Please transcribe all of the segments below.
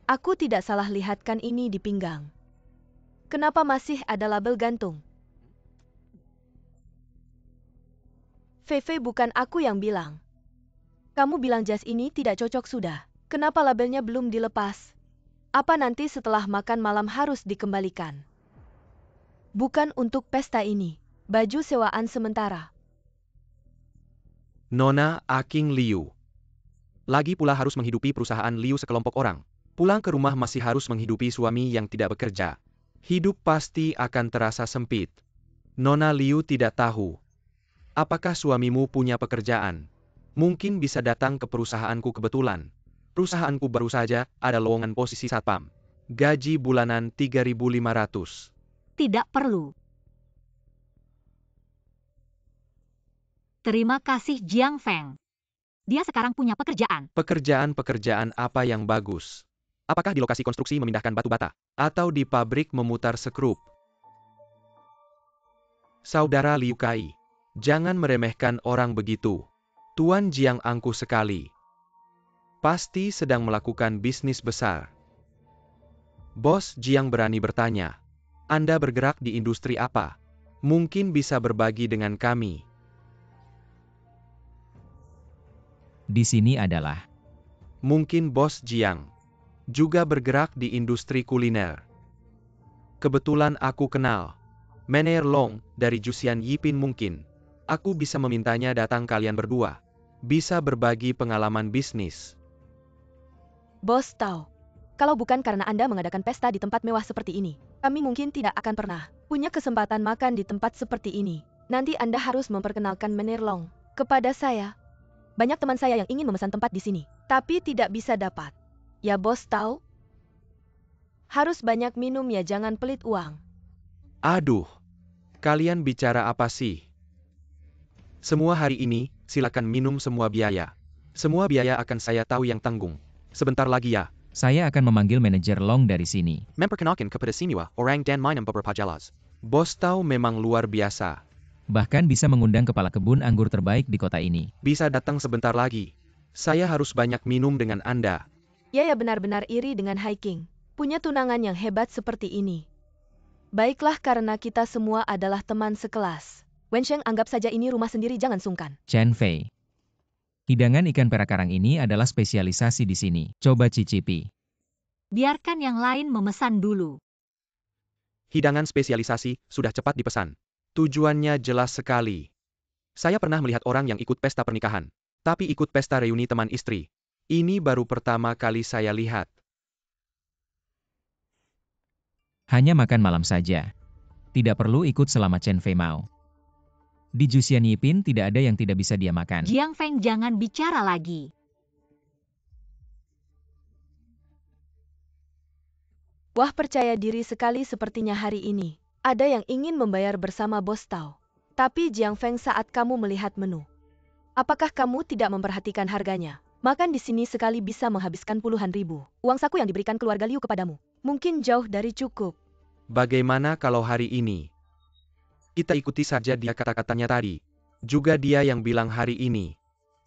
Aku tidak salah lihatkan ini di pinggang. Kenapa masih ada label gantung? Feve, bukan aku yang bilang. Kamu bilang jas ini tidak cocok sudah. Kenapa labelnya belum dilepas? Apa nanti setelah makan malam harus dikembalikan? Bukan untuk pesta ini. Baju sewaan sementara. Nona Aking Liu. Lagi pula harus menghidupi perusahaan Liu sekelompok orang. Pulang ke rumah masih harus menghidupi suami yang tidak bekerja. Hidup pasti akan terasa sempit. Nona Liu tidak tahu. Apakah suamimu punya pekerjaan? Mungkin bisa datang ke perusahaanku kebetulan. Perusahaanku baru saja ada lowongan posisi satpam. Gaji bulanan 3.500. Tidak perlu. Terima kasih Jiang Feng. Dia sekarang punya pekerjaan. Pekerjaan-pekerjaan apa yang bagus? Apakah di lokasi konstruksi memindahkan batu bata? Atau di pabrik memutar sekrup? Saudara Liu Kai, jangan meremehkan orang begitu. Tuan Jiang angkuh sekali. Pasti sedang melakukan bisnis besar. Bos Jiang berani bertanya. Anda bergerak di industri apa? Mungkin bisa berbagi dengan kami. Di sini adalah. Mungkin Bos Jiang juga bergerak di industri kuliner. Kebetulan aku kenal Mener Long dari Jusian Yipin. Mungkin aku bisa memintanya datang kalian berdua. Bisa berbagi pengalaman bisnis. Bos tahu, kalau bukan karena Anda mengadakan pesta di tempat mewah seperti ini, kami mungkin tidak akan pernah punya kesempatan makan di tempat seperti ini. Nanti Anda harus memperkenalkan Mener Long kepada saya. Banyak teman saya yang ingin memesan tempat di sini, tapi tidak bisa dapat. Ya bos tahu? Harus banyak minum ya, jangan pelit uang. Aduh, kalian bicara apa sih? Semua hari ini, silakan minum semua biaya. Semua biaya akan saya tahu yang tanggung. Sebentar lagi ya. Saya akan memanggil manajer Long dari sini. Memperkenalkan kepada siniwa orang dan minum beberapa jelas. Bos tahu memang luar biasa. Bahkan bisa mengundang kepala kebun anggur terbaik di kota ini. Bisa datang sebentar lagi. Saya harus banyak minum dengan Anda. Ya benar-benar iri dengan hiking. Punya tunangan yang hebat seperti ini. Baiklah, karena kita semua adalah teman sekelas. Wensheng, anggap saja ini rumah sendiri, jangan sungkan. Chen Fei. Hidangan ikan pera karang ini adalah spesialisasi di sini. Coba cicipi. Biarkan yang lain memesan dulu. Hidangan spesialisasi sudah cepat dipesan. Tujuannya jelas sekali. Saya pernah melihat orang yang ikut pesta pernikahan, tapi ikut pesta reuni teman istri. Ini baru pertama kali saya lihat. Hanya makan malam saja. Tidak perlu ikut selama Chen Fei mau. Di Jusian Yipin tidak ada yang tidak bisa dia makan. Jiang Feng, jangan bicara lagi. Wah, percaya diri sekali sepertinya hari ini. Ada yang ingin membayar bersama Bos Tao. Tapi Jiang Feng, saat kamu melihat menu, apakah kamu tidak memperhatikan harganya? Makan di sini sekali bisa menghabiskan puluhan ribu. Uang saku yang diberikan keluarga Liu kepadamu mungkin jauh dari cukup. Bagaimana kalau hari ini? Kita ikuti saja dia kata-katanya tadi. Juga dia yang bilang hari ini.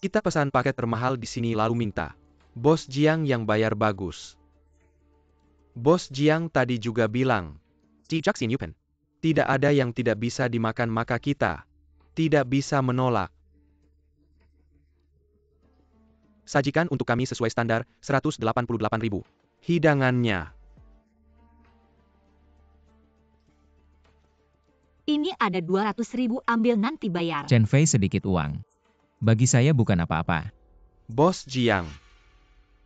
Kita pesan paket termahal di sini lalu minta Bos Jiang yang bayar bagus. Bos Jiang tadi juga bilang, tidak ada yang tidak bisa dimakan, maka kita tidak bisa menolak. Sajikan untuk kami sesuai standar 188.000. Hidangannya. Ini ada 200.000, ambil nanti bayar. Chen Fei sedikit uang. Bagi saya bukan apa-apa. Bos Jiang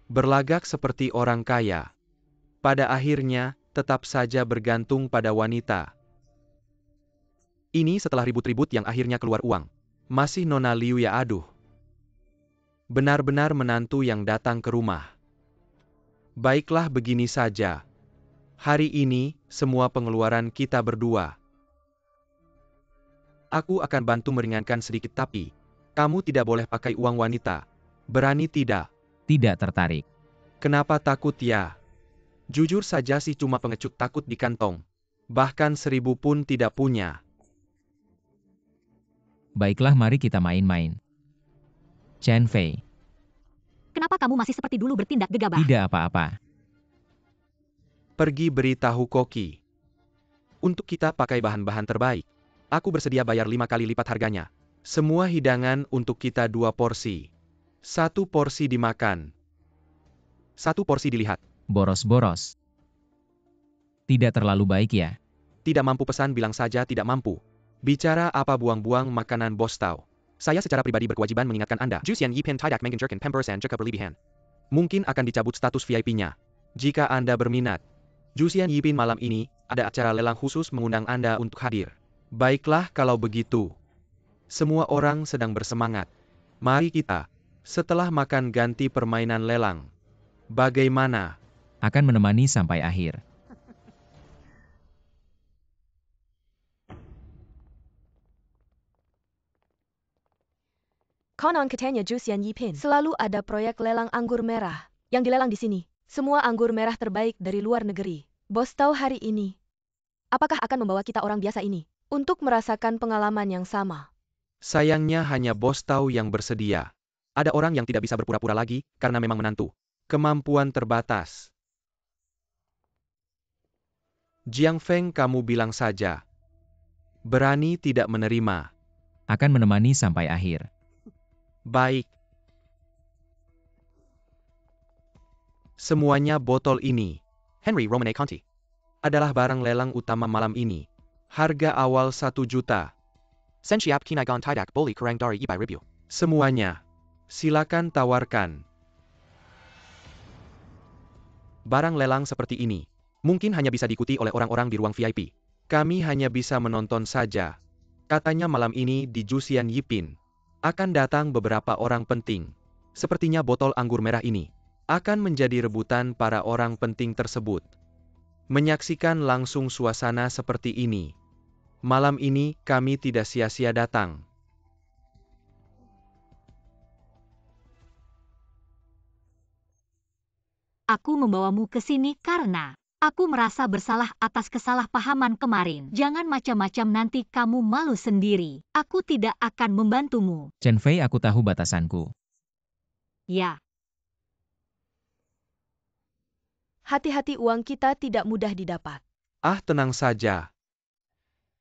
berlagak seperti orang kaya. Pada akhirnya, tetap saja bergantung pada wanita. Ini setelah ribut-ribut yang akhirnya keluar uang. Masih Nona Liu ya, aduh. Benar-benar menantu yang datang ke rumah. Baiklah, begini saja. Hari ini, semua pengeluaran kita berdua. Aku akan bantu meringankan sedikit, tapi kamu tidak boleh pakai uang wanita. Berani tidak? Tidak tertarik. Kenapa takut ya? Jujur saja sih, cuma pengecut, takut di kantong. Bahkan 1.000 pun tidak punya. Baiklah, mari kita main-main. Chen Fei. Kenapa kamu masih seperti dulu bertindak gegabah? Tidak apa-apa. Pergi beritahu Koki. Untuk kita pakai bahan-bahan terbaik. Aku bersedia bayar 5 kali lipat harganya. Semua hidangan untuk kita 2 porsi. 1 porsi dimakan. 1 porsi dilihat. Boros-boros. Tidak terlalu baik ya. Tidak mampu pesan bilang saja tidak mampu. Bicara apa buang-buang makanan bos tahu. Saya secara pribadi berkewajiban mengingatkan Anda. Jusian Yipin Tidak Mengen Jerkin Pembersan Jika berlebihan. Mungkin akan dicabut status VIP-nya. Jika Anda berminat. Jusian Yipin malam ini, ada acara lelang khusus mengundang Anda untuk hadir. Baiklah kalau begitu. Semua orang sedang bersemangat. Mari kita, setelah makan ganti permainan lelang. Bagaimana? Akan menemani sampai akhir. Konon katanya Jusian Yipin selalu ada proyek lelang anggur merah yang dilelang di sini. Semua anggur merah terbaik dari luar negeri. Bos tahu hari ini. Apakah akan membawa kita orang biasa ini untuk merasakan pengalaman yang sama? Sayangnya hanya bos tahu yang bersedia. Ada orang yang tidak bisa berpura-pura lagi karena memang menantu. Kemampuan terbatas. Jiang Feng, kamu bilang saja. Berani tidak menerima. Akan menemani sampai akhir. Baik. Semuanya botol ini. Henry Romane Conti. Adalah barang lelang utama malam ini. Harga awal 1 juta. Sensiap Kinagon Tidak Boleh Kurang Dari Ibai Review. Semuanya. Silakan tawarkan. Barang lelang seperti ini. Mungkin hanya bisa diikuti oleh orang-orang di ruang VIP. Kami hanya bisa menonton saja. Katanya malam ini di Jusian Yipin. Akan datang beberapa orang penting. Sepertinya botol anggur merah ini akan menjadi rebutan para orang penting tersebut. Menyaksikan langsung suasana seperti ini. Malam ini kami tidak sia-sia datang. Aku membawamu ke sini karena aku merasa bersalah atas kesalahpahaman kemarin. Jangan macam-macam, nanti kamu malu sendiri. Aku tidak akan membantumu. Chen Fei, aku tahu batasanku. Ya, Hati-hati, uang kita tidak mudah didapat. Ah, tenang saja.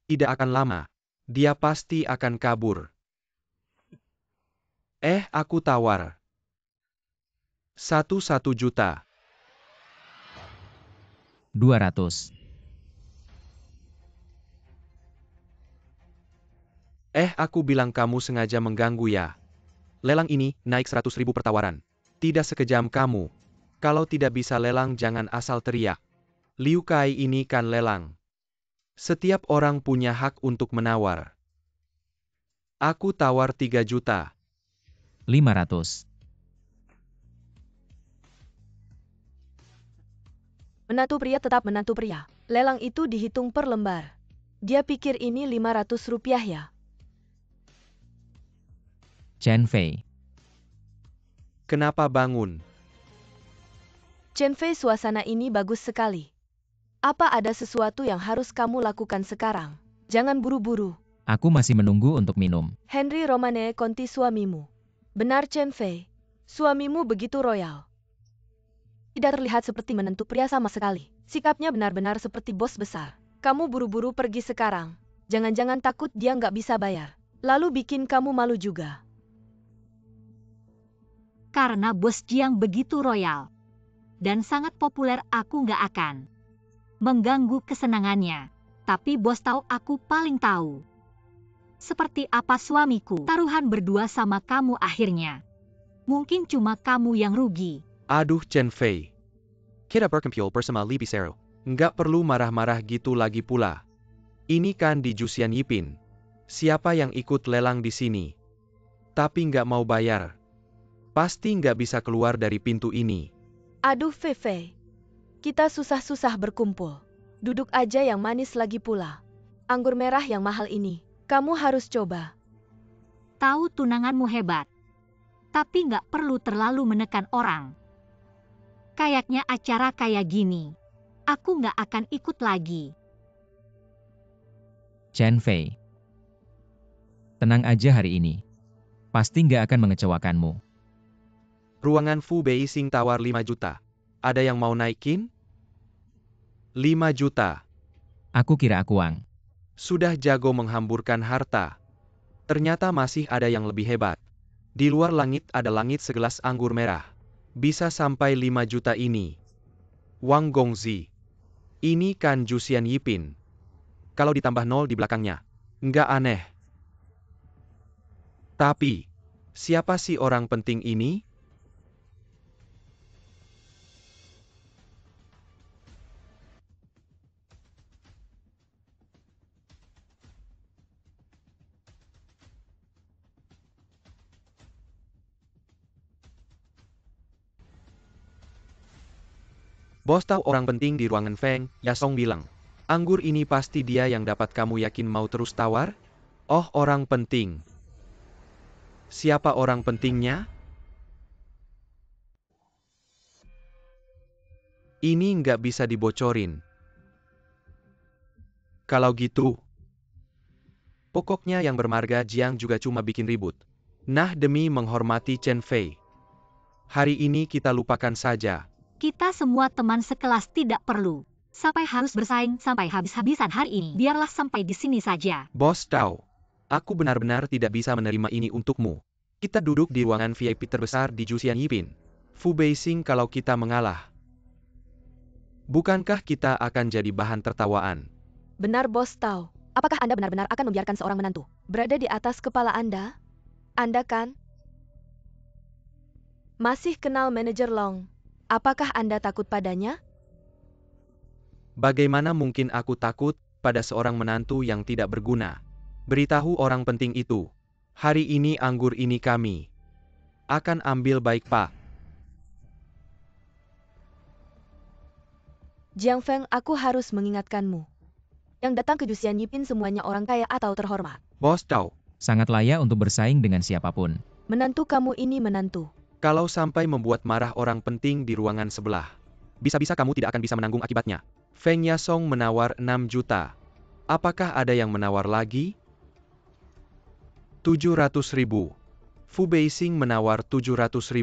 Tidak akan lama. Dia pasti akan kabur. Aku tawar. 1 juta. 200. Aku bilang kamu sengaja mengganggu ya. Lelang ini naik 100.000 per tawaran. Tidak sekejam kamu. Kalau tidak bisa lelang jangan asal teriak. Liu Kai ini kan lelang. Setiap orang punya hak untuk menawar. Aku tawar 3 juta. 500. Menantu pria tetap menantu pria. Lelang itu dihitung per lembar. Dia pikir ini 500 rupiah ya. Chen Fei. Kenapa bangun? Chen Fei, suasana ini bagus sekali. Apa ada sesuatu yang harus kamu lakukan sekarang? Jangan buru-buru. Aku masih menunggu untuk minum. Henry Romane Conti, suamimu. Benar Chen Fei. Suamimu begitu royal. Tidak terlihat seperti menantu pria sama sekali. Sikapnya benar-benar seperti bos besar. Kamu buru-buru pergi sekarang. Jangan-jangan takut dia nggak bisa bayar. Lalu bikin kamu malu juga. karena bos Jiang begitu royal dan sangat populer, aku nggak akan mengganggu kesenangannya. Tapi bos tahu aku paling tahu seperti apa suamiku. Taruhan berdua sama kamu akhirnya. Mungkin cuma kamu yang rugi. Aduh Chen Fei. Kita berkumpul bersama Li Bisero. Nggak perlu marah-marah gitu lagi pula. Ini kan di Jusian Yipin. Siapa yang ikut lelang di sini? Tapi nggak mau bayar. Pasti nggak bisa keluar dari pintu ini. Aduh Fei. Kita susah-susah berkumpul. Duduk aja yang manis lagi pula. Anggur merah yang mahal ini. Kamu harus coba. Tahu tunanganmu hebat. Tapi nggak perlu terlalu menekan orang. Kayaknya acara kayak gini, aku nggak akan ikut lagi. Chen Fei. Tenang aja hari ini. Pasti nggak akan mengecewakanmu. Ruangan Fu Bei Sing tawar 5 juta. Ada yang mau naikin? 5 juta. Aku kira aku uang. Sudah jago menghamburkan harta. Ternyata masih ada yang lebih hebat. Di luar langit ada langit segelas anggur merah. Bisa sampai 5 juta ini. Wang Gongzi. Ini kan Jusian Yipin. Kalau ditambah 0 di belakangnya. Nggak aneh. Tapi, siapa sih orang penting ini? Bos tahu orang penting di ruangan Feng Yasong bilang. Anggur ini pasti dia yang dapat kamu yakin mau terus tawar? Oh, orang penting. Siapa orang pentingnya? Ini nggak bisa dibocorin. Kalau gitu, pokoknya yang bermarga Jiang juga cuma bikin ribut. Nah, demi menghormati Chen Fei, hari ini kita lupakan saja. Kita semua teman sekelas tidak perlu. Sampai harus bersaing sampai habis-habisan hari ini. Biarlah sampai di sini saja. Bos tahu, aku benar-benar tidak bisa menerima ini untukmu. Kita duduk di ruangan VIP terbesar di Jusian Yipin. Fu Beixing kalau kita mengalah. Bukankah kita akan jadi bahan tertawaan? Benar Bos Tau. Apakah Anda benar-benar akan membiarkan seorang menantu berada di atas kepala Anda? Anda kan masih kenal manajer Long. Apakah Anda takut padanya? Bagaimana mungkin aku takut pada seorang menantu yang tidak berguna? Beritahu orang penting itu. Hari ini anggur ini kami akan ambil baik Pak. Jiang Feng, aku harus mengingatkanmu. Yang datang ke Jusian Yipin semuanya orang kaya atau terhormat. Bos tahu, Sangat layak untuk bersaing dengan siapapun. Menantu kamu ini menantu. kalau sampai membuat marah orang penting di ruangan sebelah, bisa-bisa kamu tidak akan bisa menanggung akibatnya. Feng Yasong menawar 6 juta. Apakah ada yang menawar lagi? 700.000. Fu Beixing menawar 700.000.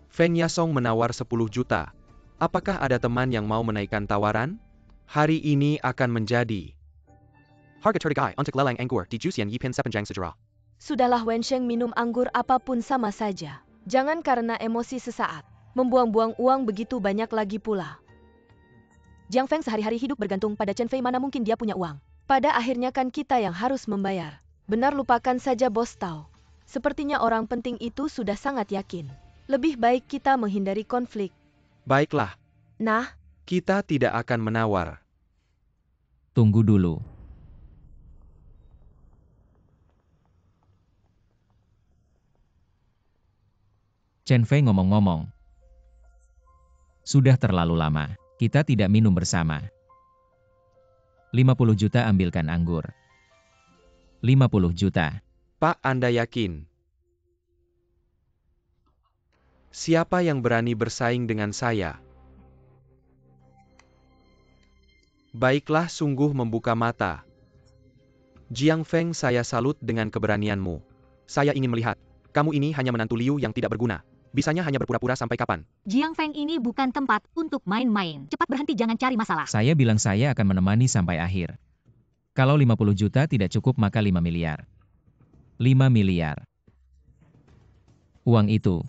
Feng Yasong menawar 10 juta. Apakah ada teman yang mau menaikkan tawaran? Hari ini akan menjadi harga tertinggi untuk lelang anggur di Jusian Yipin sepanjang sejarah. Sudahlah Wensheng, minum anggur apapun sama saja. Jangan karena emosi sesaat membuang-buang uang begitu banyak lagi pula. Jiang Feng sehari-hari hidup bergantung pada Chen Fei, mana mungkin dia punya uang. Pada akhirnya kan kita yang harus membayar. Benar, lupakan saja Bos Tau. Sepertinya orang penting itu sudah sangat yakin. Lebih baik kita menghindari konflik. Baiklah, Nah, kita tidak akan menawar. Tunggu dulu. Chen Fei ngomong-ngomong. Sudah terlalu lama, kita tidak minum bersama. 50 juta ambilkan anggur. 50 juta. Pak, Anda yakin? Siapa yang berani bersaing dengan saya? Baiklah, sungguh membuka mata. Jiang Feng, saya salut dengan keberanianmu. Saya ingin melihat, kamu ini hanya menantu Liu yang tidak berguna. Bisanya hanya berpura-pura sampai kapan? Jiang Feng ini bukan tempat untuk main-main. Cepat berhenti, jangan cari masalah. Saya bilang saya akan menemani sampai akhir. Kalau 50 juta tidak cukup maka 5 miliar. 5 miliar. Uang itu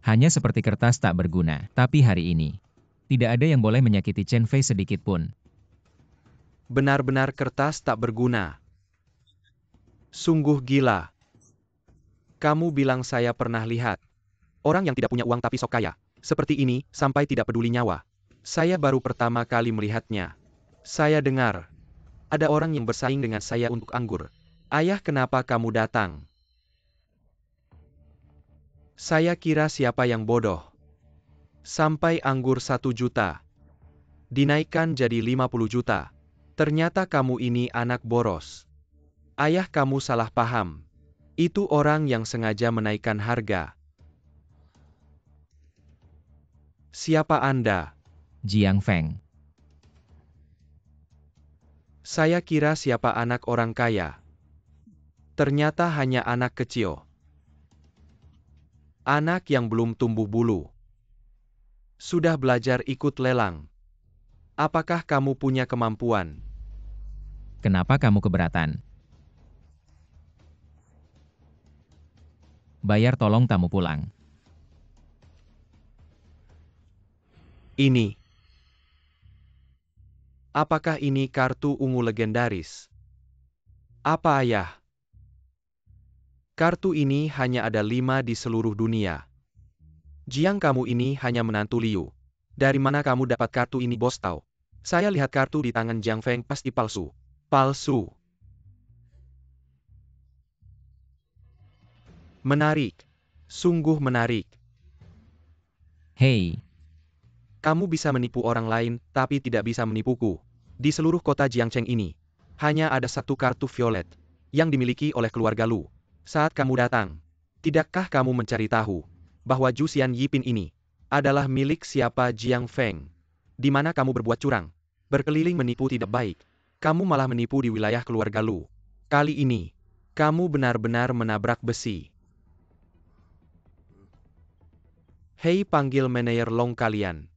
hanya seperti kertas tak berguna. Tapi hari ini, tidak ada yang boleh menyakiti Chen Fei sedikit pun. Benar-benar kertas tak berguna. Sungguh gila. Kamu bilang saya pernah lihat orang yang tidak punya uang tapi sok kaya, seperti ini, sampai tidak peduli nyawa. Saya baru pertama kali melihatnya. Saya dengar ada orang yang bersaing dengan saya untuk anggur. Ayah, kenapa kamu datang? Saya kira siapa yang bodoh. Sampai anggur 1 juta. Dinaikkan jadi 50 juta. Ternyata kamu ini anak boros. Ayah, kamu salah paham. Itu orang yang sengaja menaikkan harga. Siapa Anda? Jiang Feng. Saya kira siapa anak orang kaya. Ternyata hanya anak kecil. Anak yang belum tumbuh bulu. Sudah belajar ikut lelang. Apakah kamu punya kemampuan? Kenapa kamu keberatan? Bayar tolong tamu pulang. Ini. Apakah ini kartu ungu legendaris? Apa ayah? Kartu ini hanya ada 5 di seluruh dunia. Jiang, kamu ini hanya menantu Liu. Dari mana kamu dapat kartu ini, Bos Tao? Saya lihat kartu di tangan Jiang Feng pasti palsu. Palsu. Menarik. Sungguh menarik. Hei, Kamu bisa menipu orang lain, tapi tidak bisa menipuku. Di seluruh kota Jiangcheng ini, hanya ada satu kartu violet yang dimiliki oleh keluarga Lu. Saat kamu datang, tidakkah kamu mencari tahu bahwa Jusian Yipin ini adalah milik siapa Jiang Feng? Di mana kamu berbuat curang, berkeliling menipu tidak baik. Kamu malah menipu di wilayah keluarga Lu. Kali ini, kamu benar-benar menabrak besi. Hei, panggil Manayer Long kalian.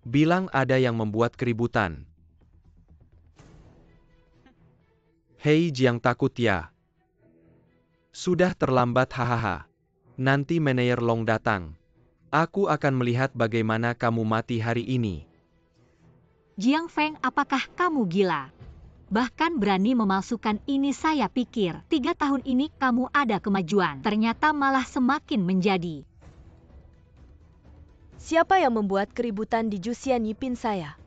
Bilang ada yang membuat keributan. Hei, Jiang, takut ya? Sudah terlambat, hahaha. Nanti Manayer Long datang. Aku akan melihat bagaimana kamu mati hari ini. Jiang Feng, apakah kamu gila? Bahkan berani memalsukan ini. Saya pikir 3 tahun ini kamu ada kemajuan. Ternyata malah semakin menjadi. Siapa yang membuat keributan di Jusian Yipin saya?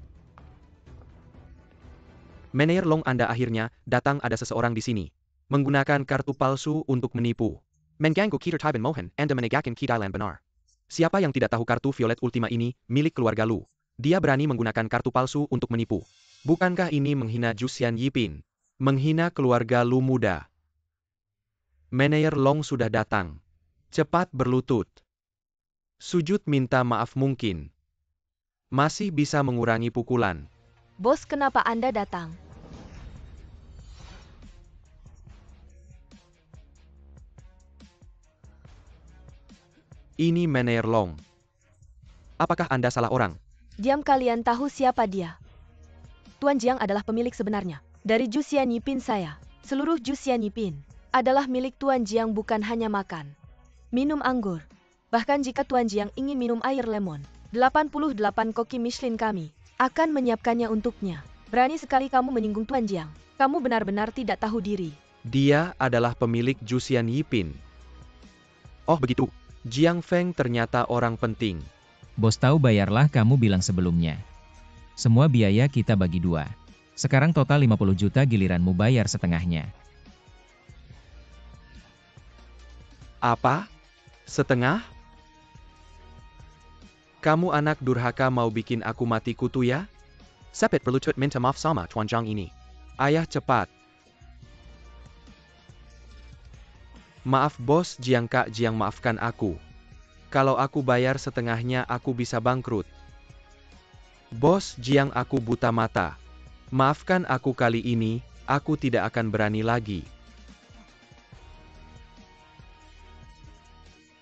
Manayer Long, Anda akhirnya datang. Ada seseorang di sini menggunakan kartu palsu untuk menipu. Mengganggu kita Taiban Mohan, Anda menegakkan Kidailan benar. Siapa yang tidak tahu kartu violet ultima ini milik keluarga Lu? Dia berani menggunakan kartu palsu untuk menipu. Bukankah ini menghina Jusian Yipin? Menghina keluarga Lu muda. Manayer Long sudah datang. Cepat berlutut. Sujud minta maaf mungkin. Masih bisa mengurangi pukulan. Bos, kenapa Anda datang? Ini Manayer Long. Apakah Anda salah orang? Diam, kalian tahu siapa dia? Tuan Jiang adalah pemilik sebenarnya dari Jusian Yipin saya. Seluruh Jusian Yipin adalah milik Tuan Jiang, bukan hanya makan, minum anggur. Bahkan jika Tuan Jiang ingin minum air lemon, 88 koki Michelin kami akan menyiapkannya untuknya. Berani sekali kamu menyinggung Tuan Jiang. Kamu benar-benar tidak tahu diri. Dia adalah pemilik Jusian Yipin. Oh begitu. Jiang Feng ternyata orang penting. Bos Tao, bayarlah kamu bilang sebelumnya. Semua biaya kita bagi 2. Sekarang total 50 juta, giliranmu bayar setengahnya. Apa? Setengah? Kamu anak durhaka mau bikin aku mati kutu ya? Sepet berlutut minta maaf sama Tuan Jiang ini. Ayah, cepat. Maaf Bos Jiang, Kak Jiang, maafkan aku. Kalau aku bayar setengahnya aku bisa bangkrut. Bos Jiang, aku buta mata. Maafkan aku kali ini, aku tidak akan berani lagi.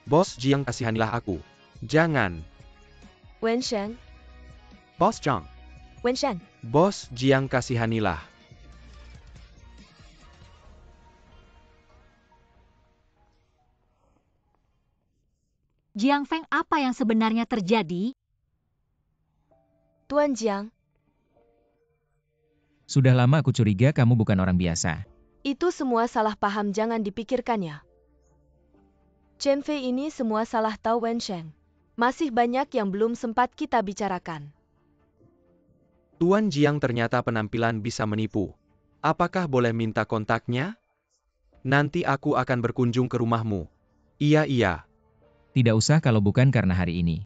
Bos Jiang, kasihanilah aku. Jangan. Wensheng, Bos Jiang. Wensheng. Bos Jiang, kasihanilah. Jiang Feng, apa yang sebenarnya terjadi? Tuan Jiang, Sudah lama aku curiga kamu bukan orang biasa. itu semua salah paham, jangan dipikirkannya. Chen Fei ini semua salah tahu Wensheng. Masih banyak yang belum sempat kita bicarakan. Tuan Jiang ternyata penampilan bisa menipu. Apakah boleh minta kontaknya? Nanti aku akan berkunjung ke rumahmu. Iya. Tidak usah kalau bukan karena hari ini.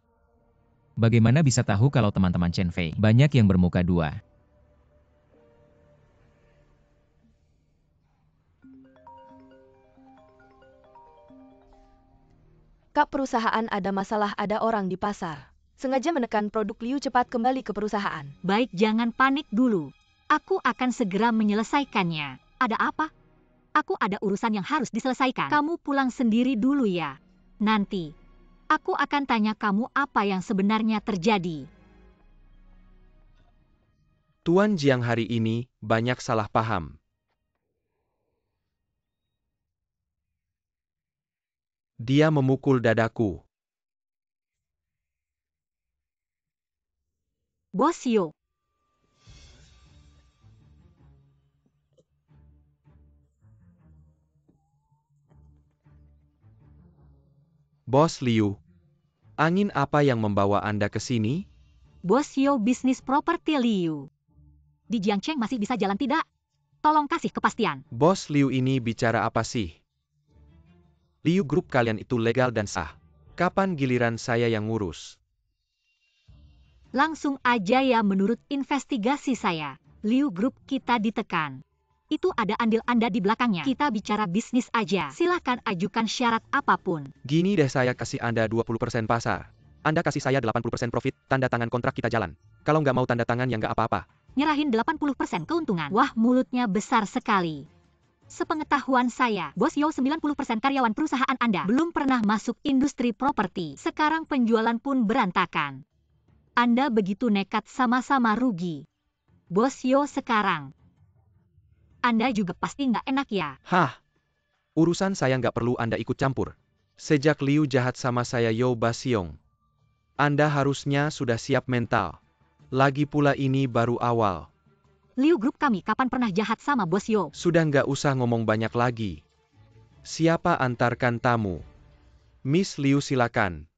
Bagaimana bisa tahu kalau teman-teman Chen Fei banyak yang bermuka 2? Kak, perusahaan ada masalah, ada orang di pasar. Sengaja menekan produk Liu, cepat kembali ke perusahaan. Baik, jangan panik dulu. Aku akan segera menyelesaikannya. Ada apa? Aku ada urusan yang harus diselesaikan. Kamu pulang sendiri dulu ya. Nanti, Aku akan tanya kamu apa yang sebenarnya terjadi. Tuan Jiang hari ini banyak salah paham. Dia memukul dadaku. Bos Yo. Bos Liu, angin apa yang membawa Anda ke sini? Bos Yo bisnis properti Liu. Di Jiangcheng masih bisa jalan tidak? Tolong kasih kepastian. Bos Liu ini bicara apa sih? Liu Group kalian itu legal dan sah. Kapan giliran saya yang ngurus? Langsung aja ya, menurut investigasi saya, Liu Group kita ditekan. Itu ada andil Anda di belakangnya. Kita bicara bisnis aja. Silakan ajukan syarat apapun. Gini deh, saya kasih Anda 20% pasar. Anda kasih saya 80% profit, tanda tangan kontrak kita jalan. Kalau nggak mau tanda tangan ya nggak apa-apa. Nyerahin 80% keuntungan. Wah, mulutnya besar sekali. Sepengetahuan saya, Bos Yo 90% karyawan perusahaan Anda belum pernah masuk industri properti. Sekarang penjualan pun berantakan. Anda begitu nekat, sama-sama rugi. Bos Yo sekarang. Anda juga pasti nggak enak ya? Hah? Urusan saya nggak perlu Anda ikut campur. Sejak Liu jahat sama saya Yo Basiong, Anda harusnya sudah siap mental. Lagi pula ini baru awal. Liu Group kami kapan pernah jahat sama Bos Yo? Sudah nggak usah ngomong banyak lagi. Siapa antarkan tamu? Miss Liu silakan.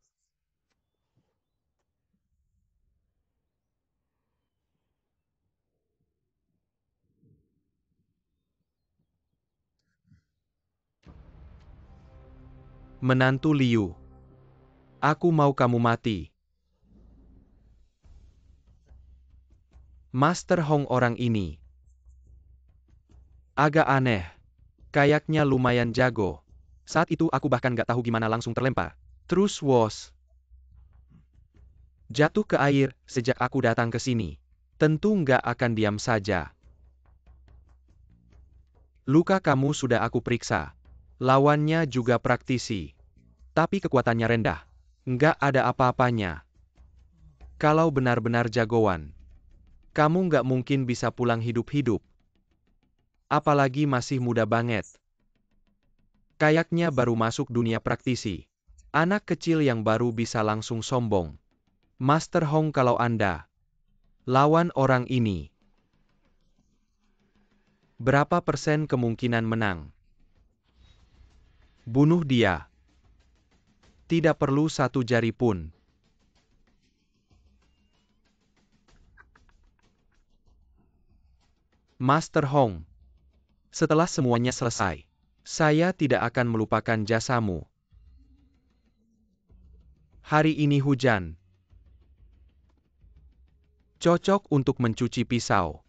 Menantu Liu. Aku mau kamu mati. Master Hong orang ini. Agak aneh. Kayaknya lumayan jago. Saat itu aku bahkan gak tahu gimana langsung terlempar. Terus jatuh ke air sejak aku datang ke sini. Tentu nggak akan diam saja. Luka kamu sudah aku periksa. Lawannya juga praktisi. Tapi kekuatannya rendah. Nggak ada apa-apanya. Kalau benar-benar jagoan, kamu nggak mungkin bisa pulang hidup-hidup. Apalagi masih muda banget. Kayaknya baru masuk dunia praktisi. Anak kecil yang baru bisa langsung sombong. Master Hong, kalau Anda lawan orang ini, berapa persen kemungkinan menang? Bunuh dia. Tidak perlu satu jari pun. Master Hong, setelah semuanya selesai, saya tidak akan melupakan jasamu. Hari ini hujan. Cocok untuk mencuci pisau.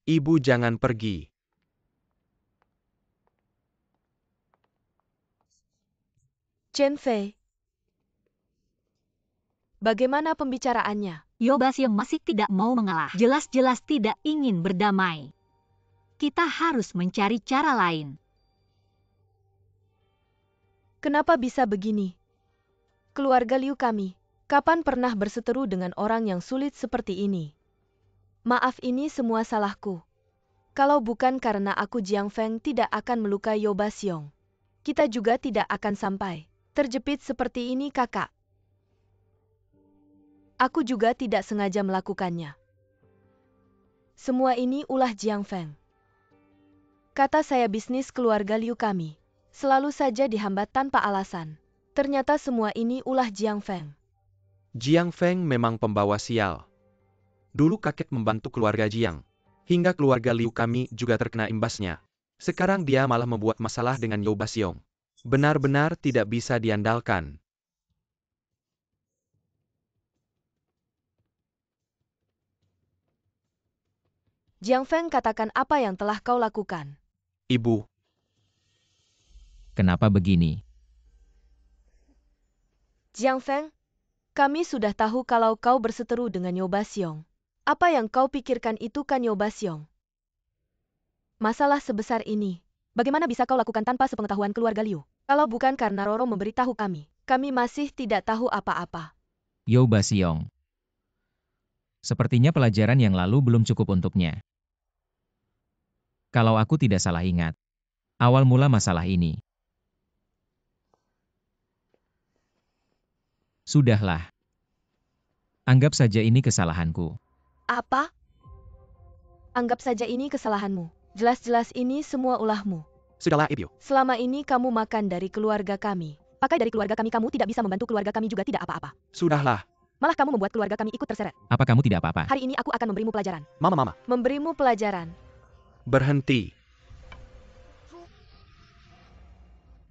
Ibu jangan pergi. Chen Fei. Bagaimana pembicaraannya? Yo Basiong masih tidak mau mengalah. Jelas-jelas tidak ingin berdamai. Kita harus mencari cara lain. Kenapa bisa begini? Keluarga Liu kami, kapan pernah berseteru dengan orang yang sulit seperti ini? Maaf, ini semua salahku. Kalau bukan karena aku, Jiang Feng tidak akan melukai Yo Basiong. Kita juga tidak akan sampai terjepit seperti ini, kakak. Aku juga tidak sengaja melakukannya. Semua ini ulah Jiang Feng. Kata saya, bisnis keluarga Liu kami selalu saja dihambat tanpa alasan. Ternyata semua ini ulah Jiang Feng. Jiang Feng memang pembawa sial. Dulu kakek membantu keluarga Jiang. Hingga keluarga Liu kami juga terkena imbasnya. Sekarang dia malah membuat masalah dengan Yo Basiong. Benar-benar tidak bisa diandalkan. Jiang Feng, katakan apa yang telah kau lakukan. Ibu, Kenapa begini? Jiang Feng, kami sudah tahu kalau kau berseteru dengan Yo Basiong. Apa yang kau pikirkan itu kan Yo Basiong? Masalah sebesar ini, bagaimana bisa kau lakukan tanpa sepengetahuan keluarga Liu? Kalau bukan karena Roro memberitahu kami masih tidak tahu apa-apa. Yeo Basiong. Sepertinya pelajaran yang lalu belum cukup untuknya. Kalau aku tidak salah ingat, awal mula masalah ini. Sudahlah. Anggap saja ini kesalahanku. Apa? Anggap saja ini kesalahanmu. Jelas-jelas ini semua ulahmu. Sudahlah, Ibyo. Selama ini kamu makan dari keluarga kami. Pakai dari keluarga kami, kamu tidak bisa membantu keluarga kami juga tidak apa-apa. Sudahlah. Malah kamu membuat keluarga kami ikut terseret. Apa kamu tidak apa-apa? Hari ini aku akan memberimu pelajaran. Mama. Memberimu pelajaran. Berhenti.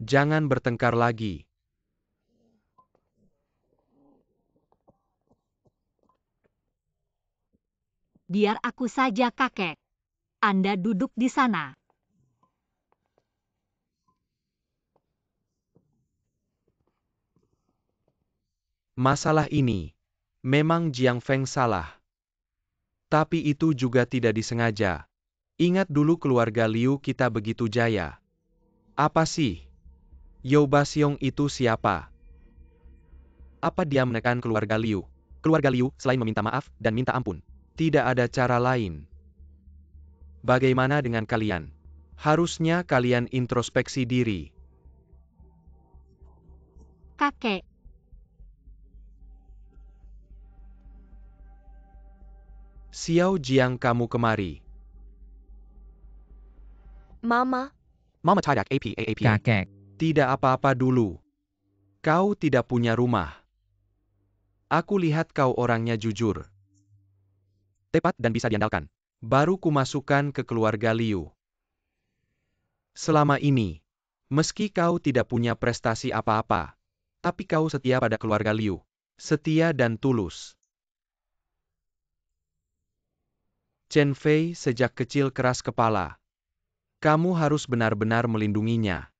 Jangan bertengkar lagi. Biar aku saja, kakek. Anda duduk di sana. Masalah ini, memang Jiang Feng salah. Tapi itu juga tidak disengaja. Ingat dulu keluarga Liu kita begitu jaya. Apa sih? Yeo Basiong itu siapa? Apa dia menekan keluarga Liu? Keluarga Liu selain meminta maaf dan minta ampun, tidak ada cara lain. Bagaimana dengan kalian? Harusnya kalian introspeksi diri. Kakek, Xiao Jiang, kamu kemari. Mama, Mama tidak apa. Kakek, Tidak apa-apa dulu. Kau tidak punya rumah. Aku lihat kau orangnya jujur. Tepat dan bisa diandalkan. Baru kumasukkan ke keluarga Liu. Selama ini, meski kau tidak punya prestasi apa-apa, tapi kau setia pada keluarga Liu. Setia dan tulus. Chen Fei sejak kecil keras kepala. Kamu harus benar-benar melindunginya.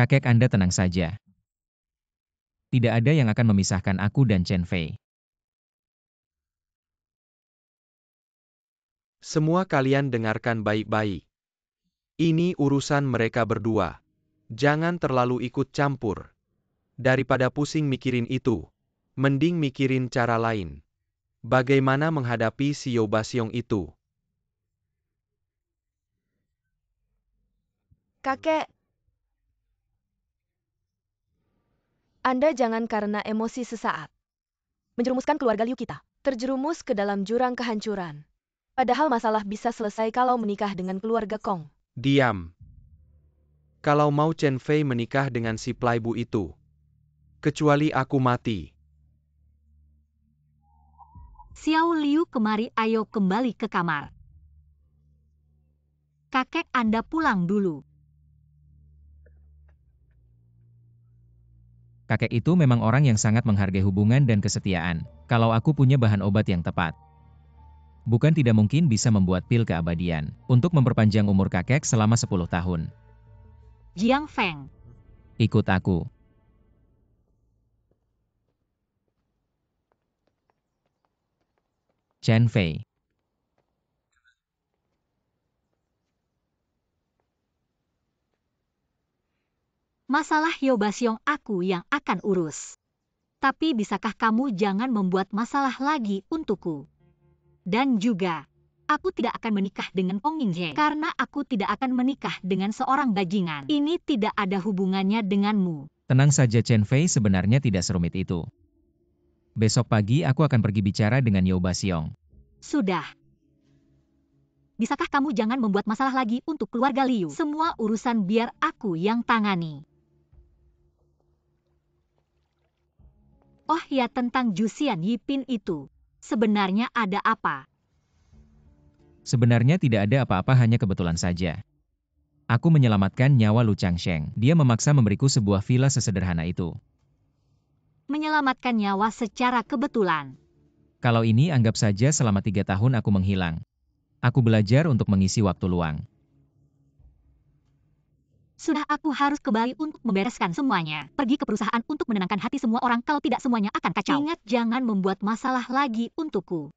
kakek Anda tenang saja. Tidak ada yang akan memisahkan aku dan Chen Fei. Semua kalian dengarkan baik-baik. Ini urusan mereka berdua. Jangan terlalu ikut campur. Daripada pusing mikirin itu, mending mikirin cara lain. Bagaimana menghadapi si Yeo Basiong itu? kakek. Anda jangan karena emosi sesaat menjerumuskan keluarga Liu kita. Terjerumus ke dalam jurang kehancuran. Padahal masalah bisa selesai kalau menikah dengan keluarga Kong. Diam. Kalau mau Chen Fei menikah dengan si playboy itu, kecuali aku mati. Xiao Liu kemari, ayo kembali ke kamar. Kakek Anda pulang dulu. Kakek itu memang orang yang sangat menghargai hubungan dan kesetiaan. Kalau aku punya bahan obat yang tepat, bukan tidak mungkin bisa membuat pil keabadian untuk memperpanjang umur kakek selama 10 tahun. Jiang Feng, Ikut aku. Chen Fei. masalah Yeo Basiong aku yang akan urus. Tapi bisakah kamu jangan membuat masalah lagi untukku? Dan juga, aku tidak akan menikah dengan Ong Yinghe karena aku tidak akan menikah dengan seorang bajingan. Ini tidak ada hubungannya denganmu. Tenang saja, Chen Fei, sebenarnya tidak serumit itu. Besok pagi aku akan pergi bicara dengan Yeo Basiong. Sudah. Bisakah kamu jangan membuat masalah lagi untuk keluarga Liu? Semua urusan biar aku yang tangani. Oh ya, tentang Jusian Yipin itu. Sebenarnya ada apa? Sebenarnya tidak ada apa-apa, hanya kebetulan saja. Aku menyelamatkan nyawa Lu Changsheng. Dia memaksa memberiku sebuah villa sesederhana itu. Menyelamatkan nyawa secara kebetulan. Kalau ini anggap saja selama 3 tahun aku menghilang. Aku belajar untuk mengisi waktu luang. Sudah, aku harus ke Bali untuk membereskan semuanya. Pergi ke perusahaan untuk menenangkan hati semua orang, kalau tidak semuanya akan kacau. Ingat, jangan membuat masalah lagi untukku.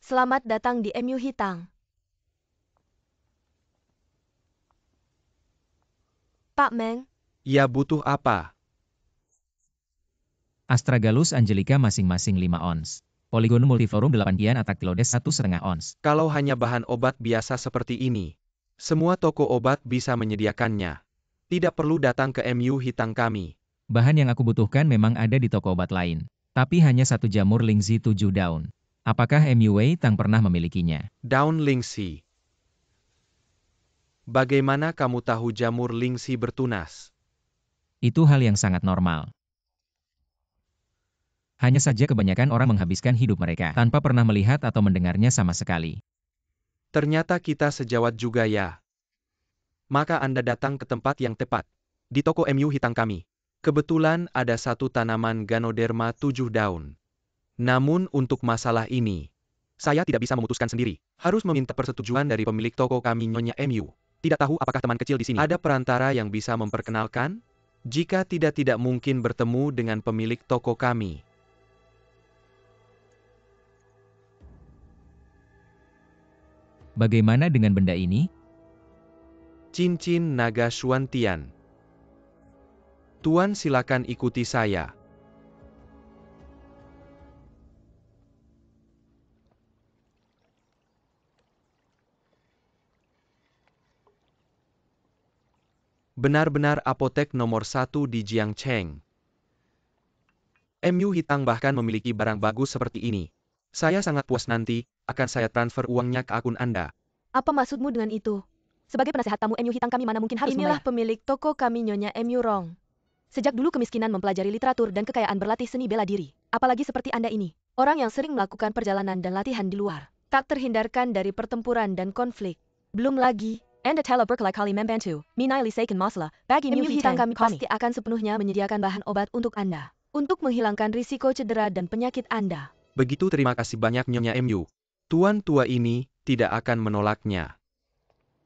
Selamat datang di MU Hitang. Pak Meng, Ya, butuh apa? Astragalus Angelica masing-masing 5 ons. Polygon Multiforum 8 Dian Atactilodes 1,5 ons. Kalau hanya bahan obat biasa seperti ini, semua toko obat bisa menyediakannya. Tidak perlu datang ke MU Hitang kami. Bahan yang aku butuhkan memang ada di toko obat lain. Tapi hanya 1 jamur Lingzi 7 daun. Apakah MU Tang pernah memilikinya? Daun Lingxi. Bagaimana kamu tahu jamur Lingxi bertunas? Itu hal yang sangat normal. Hanya saja kebanyakan orang menghabiskan hidup mereka tanpa pernah melihat atau mendengarnya sama sekali. Ternyata kita sejawat juga ya. Maka Anda datang ke tempat yang tepat. Di toko MU Hitang kami. Kebetulan ada satu tanaman Ganoderma 7 daun. Namun untuk masalah ini, saya tidak bisa memutuskan sendiri. Harus meminta persetujuan dari pemilik toko kami, Nyonya MU. Tidak tahu apakah teman kecil di sini ada perantara yang bisa memperkenalkan? Jika tidak mungkin bertemu dengan pemilik toko kami. Bagaimana dengan benda ini? Cincin naga Xuantian. Tuan, silakan ikuti saya. Benar-benar apotek nomor 1 di Jiangcheng. MU Hitang bahkan memiliki barang bagus seperti ini. Saya sangat puas, nanti akan saya transfer uangnya ke akun Anda. apa maksudmu dengan itu? Sebagai penasehat tamu MU Hitang kami mana mungkin harus Inilah membayar. Pemilik toko kami, Nyonya MU Rong. Sejak dulu kemiskinan mempelajari literatur dan kekayaan berlatih seni bela diri. Apalagi seperti Anda ini, orang yang sering melakukan perjalanan dan latihan di luar. Tak terhindarkan dari pertempuran dan konflik. Belum lagi, Anda telah berkali-kali membantu menyelesaikan masalah bagi MU Hitang kami pasti akan sepenuhnya menyediakan bahan obat untuk Anda. Untuk menghilangkan risiko cedera dan penyakit Anda. Begitu, terima kasih banyak Nyonya MU. Tuan tua ini tidak akan menolaknya.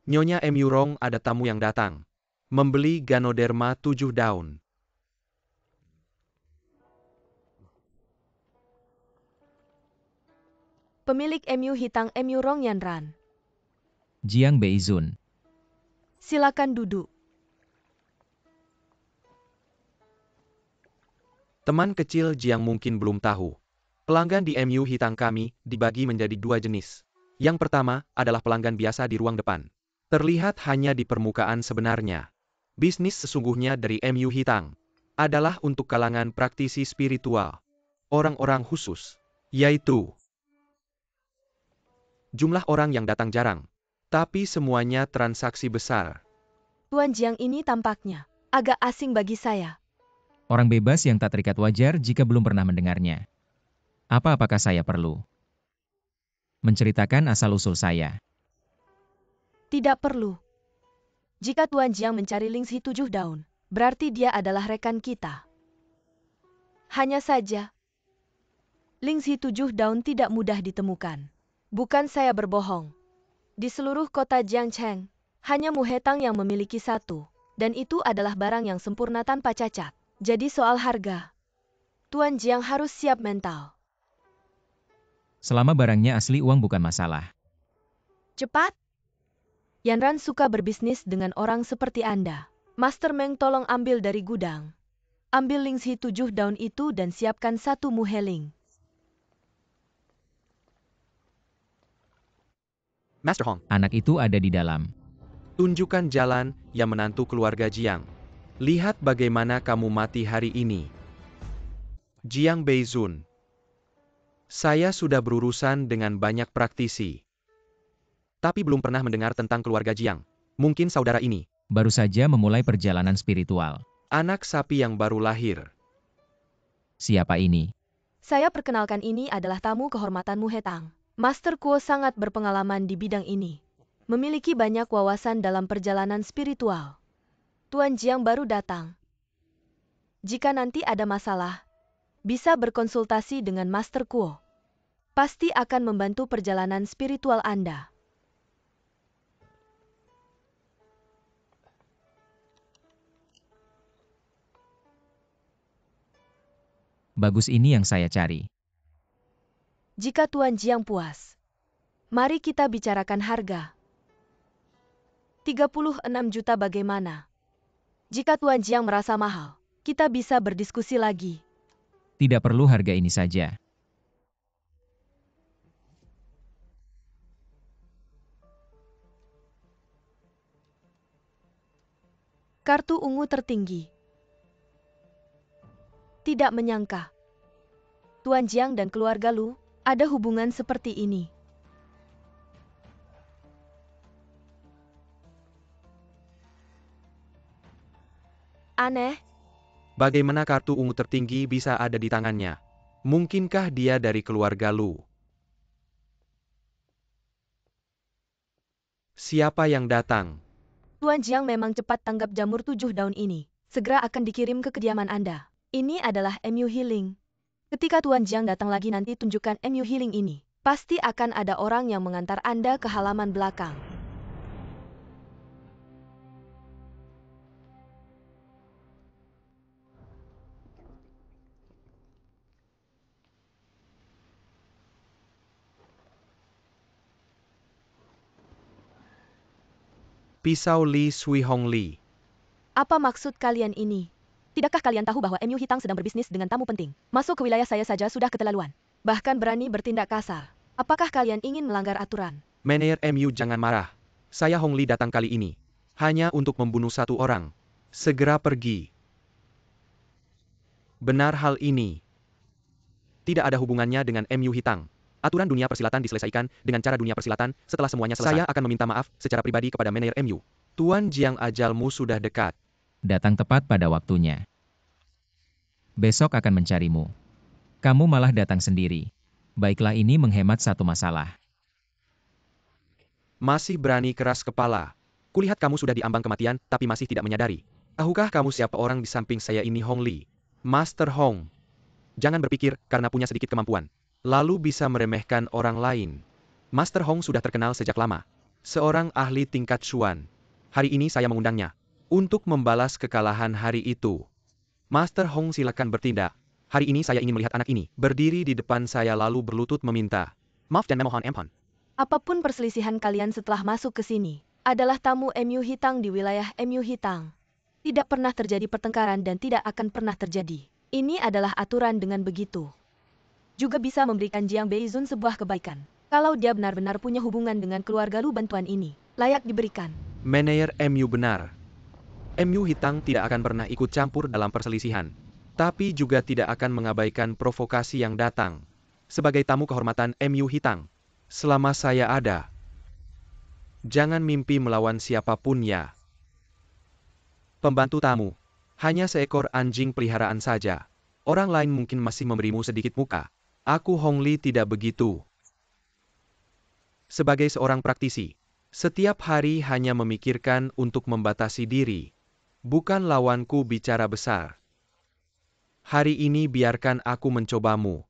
Nyonya MU Rong, ada tamu yang datang. Membeli Ganoderma 7 daun. Pemilik MU Hitang MU Rong Yanran. Jiang Beizun. Silakan duduk. Teman kecil Jiang mungkin belum tahu. Pelanggan di MU Hitang kami dibagi menjadi 2 jenis. Yang pertama adalah pelanggan biasa di ruang depan. Terlihat hanya di permukaan sebenarnya. Bisnis sesungguhnya dari MU Hitang adalah untuk kalangan praktisi spiritual. Orang-orang khusus. Yaitu jumlah orang yang datang jarang. Tapi semuanya transaksi besar. Tuan Jiang ini tampaknya agak asing bagi saya. Orang bebas yang tak terikat wajar jika belum pernah mendengarnya. Apakah saya perlu menceritakan asal-usul saya? Tidak perlu. Jika Tuan Jiang mencari Lingxi 7 daun, berarti dia adalah rekan kita. Hanya saja, Lingxi 7 daun tidak mudah ditemukan. Bukan saya berbohong. Di seluruh kota Jiangcheng, hanya Mu Hetang yang memiliki satu. Dan itu adalah barang yang sempurna tanpa cacat. Jadi soal harga, Tuan Jiang harus siap mental. Selama barangnya asli, uang bukan masalah. Cepat! Yanran suka berbisnis dengan orang seperti Anda. Master Meng, tolong ambil dari gudang. Ambil Lingxi 7 daun itu dan siapkan satu muheling. Master Hong, Anak itu ada di dalam. tunjukkan jalan, ya menantu keluarga Jiang. Lihat bagaimana kamu mati hari ini. Jiang Beizun. Saya sudah berurusan dengan banyak praktisi. Tapi belum pernah mendengar tentang keluarga Jiang. Mungkin saudara ini Baru saja memulai perjalanan spiritual. anak sapi yang baru lahir. Siapa ini? Saya perkenalkan, ini adalah tamu kehormatan Mu Hetang. Master Kuo sangat berpengalaman di bidang ini. Memiliki banyak wawasan dalam perjalanan spiritual. Tuan Jiang baru datang. Jika nanti ada masalah, bisa berkonsultasi dengan Master Kuo. Pasti akan membantu perjalanan spiritual Anda. Bagus, ini yang saya cari. Jika Tuan Jiang puas, mari kita bicarakan harga. 36 juta bagaimana? Jika Tuan Jiang merasa mahal, kita bisa berdiskusi lagi. Tidak perlu harga ini saja. Kartu ungu tertinggi. Tidak menyangka, Tuan Jiang dan keluarga Lu ada hubungan seperti ini. Aneh, Bagaimana kartu ungu tertinggi bisa ada di tangannya? Mungkinkah dia dari keluarga Lu? Siapa yang datang? Tuan Jiang memang cepat tanggap jamur 7 daun ini. Segera akan dikirim ke kediaman Anda. Ini adalah MU Healing. Ketika Tuan Jiang datang lagi nanti tunjukkan MU Healing ini. Pasti akan ada orang yang mengantar Anda ke halaman belakang. Pisau Li Sui Hong Li. Apa maksud kalian ini? Tidakkah kalian tahu bahwa MU Hitang sedang berbisnis dengan tamu penting? Masuk ke wilayah saya saja sudah keterlaluan. Bahkan berani bertindak kasar. Apakah kalian ingin melanggar aturan? Manajer MU jangan marah. Saya Hong Li datang kali ini. Hanya untuk membunuh satu orang. Segera pergi. Benar hal ini. Tidak ada hubungannya dengan MU Hitang. Aturan dunia persilatan diselesaikan dengan cara dunia persilatan. Setelah semuanya selesai, saya akan meminta maaf secara pribadi kepada manajer MU. Tuan Jiang, ajalmu sudah dekat. Datang tepat pada waktunya. Besok akan mencarimu. Kamu malah datang sendiri. Baiklah, ini menghemat satu masalah. Masih berani keras kepala. Kulihat kamu sudah diambang kematian, tapi masih tidak menyadari. Tahukah kamu siapa orang di samping saya ini? Hong Li. Master Hong. Jangan berpikir karena punya sedikit kemampuan, lalu bisa meremehkan orang lain. Master Hong sudah terkenal sejak lama. Seorang ahli tingkat Xuan. Hari ini saya mengundangnya untuk membalas kekalahan hari itu. Master Hong, silakan bertindak. Hari ini saya ingin melihat anak ini berdiri di depan saya lalu berlutut meminta maaf dan memohon ampun. Apapun perselisihan kalian setelah masuk ke sini, adalah tamu MU Hitang di wilayah MU Hitang. Tidak pernah terjadi pertengkaran dan tidak akan pernah terjadi. Ini adalah aturan. Dengan begitu juga bisa memberikan Jiang Beizun sebuah kebaikan. Kalau dia benar-benar punya hubungan dengan keluarga Lu, bantuan ini layak diberikan. Manajer MU benar. MU Hitang tidak akan pernah ikut campur dalam perselisihan. Tapi juga tidak akan mengabaikan provokasi yang datang. Sebagai tamu kehormatan MU Hitang, selama saya ada, jangan mimpi melawan siapapun ya. Pembantu tamu. Hanya seekor anjing peliharaan saja. Orang lain mungkin masih memberimu sedikit muka. Aku Hong Li tidak begitu. Sebagai seorang praktisi, setiap hari hanya memikirkan untuk membatasi diri. Bukan lawanku bicara besar. Hari ini biarkan aku mencobamu.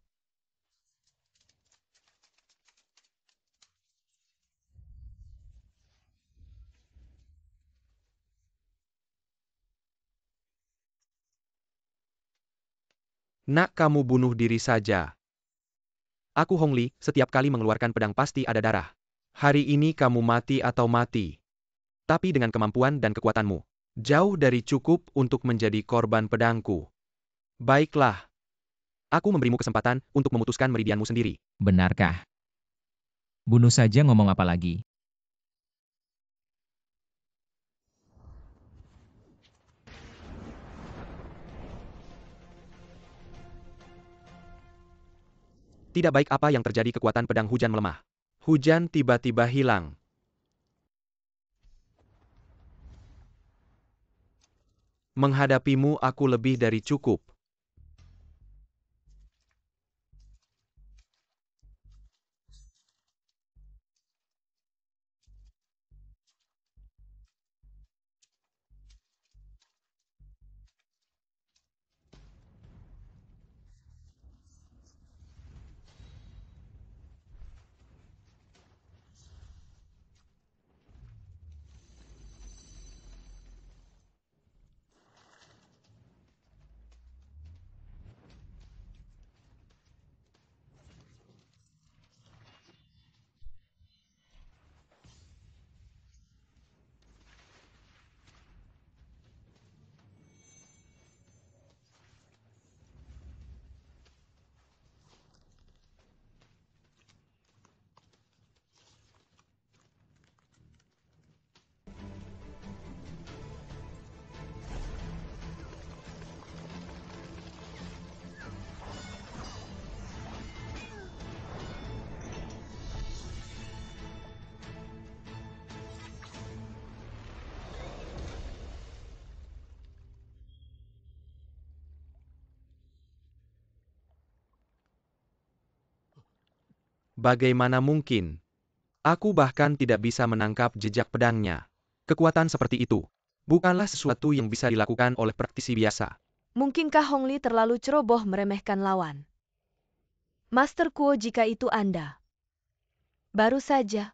Nak kamu bunuh diri saja. Aku Hong Li, setiap kali mengeluarkan pedang pasti ada darah. Hari ini kamu mati atau mati. Tapi dengan kemampuan dan kekuatanmu, jauh dari cukup untuk menjadi korban pedangku. Baiklah. Aku memberimu kesempatan untuk memutuskan meridianmu sendiri. Benarkah? Bunuh saja, ngomong apa lagi? Tidak baik apa yang terjadi, kekuatan pedang hujan melemah. Hujan tiba-tiba hilang. Menghadapimu aku lebih dari cukup. Bagaimana mungkin? Aku bahkan tidak bisa menangkap jejak pedangnya. Kekuatan seperti itu bukanlah sesuatu yang bisa dilakukan oleh praktisi biasa. Mungkinkah Hong Li terlalu ceroboh meremehkan lawan? Master Kuo, jika itu Anda. Baru saja.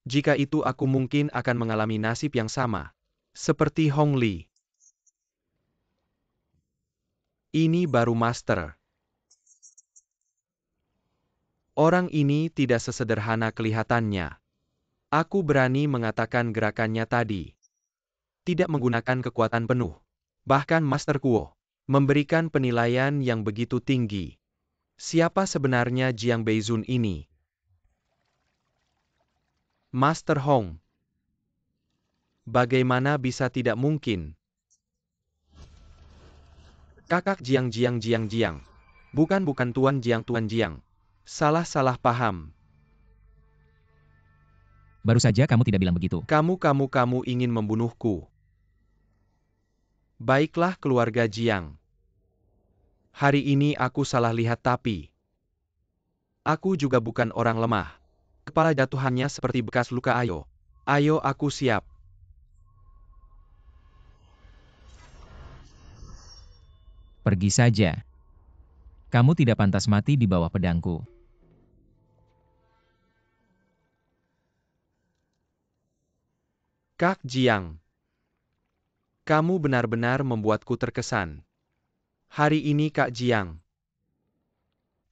Jika itu aku mungkin akan mengalami nasib yang sama. Seperti Hong Li. Ini baru Master. Orang ini tidak sesederhana kelihatannya. Aku berani mengatakan gerakannya tadi. Tidak menggunakan kekuatan penuh. Bahkan Master Kuo memberikan penilaian yang begitu tinggi. Siapa sebenarnya Jiang Beizun ini? Master Hong. Bagaimana bisa tidak mungkin? Kakak Jiang. Bukan Tuan Jiang. Salah paham. Baru saja kamu tidak bilang begitu. Kamu ingin membunuhku. Baiklah keluarga Jiang. Hari ini aku salah lihat tapi aku juga bukan orang lemah. Kepala jatuhannya seperti bekas luka. Ayo aku siap. Pergi saja. Kamu tidak pantas mati di bawah pedangku. Kak Jiang. Kamu benar-benar membuatku terkesan. Hari ini Kak Jiang.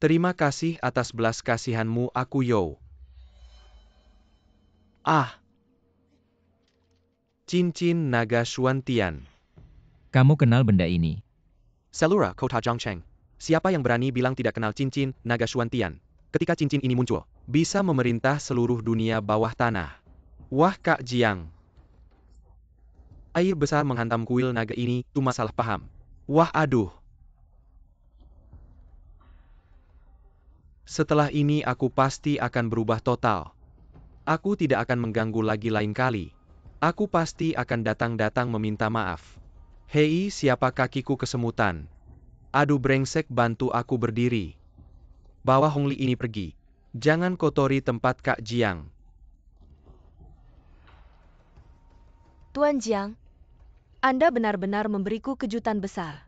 Terima kasih atas belas kasihanmu aku Yo. Cincin naga Xuantian. Kamu kenal benda ini. Selura Kota Zhangcheng. Siapa yang berani bilang tidak kenal cincin naga Xuantian? Ketika cincin ini muncul, bisa memerintah seluruh dunia bawah tanah. Wah Kak Jiang. Air besar menghantam kuil naga ini, cuma salah paham. Wah aduh. Setelah ini aku pasti akan berubah total. Aku tidak akan mengganggu lagi lain kali. Aku pasti akan datang meminta maaf. Hei, siapa kakiku kesemutan? Aduh brengsek, bantu aku berdiri. Bawa Hong Li ini pergi. Jangan kotori tempat Kak Jiang. Tuan Jiang, Anda benar-benar memberiku kejutan besar.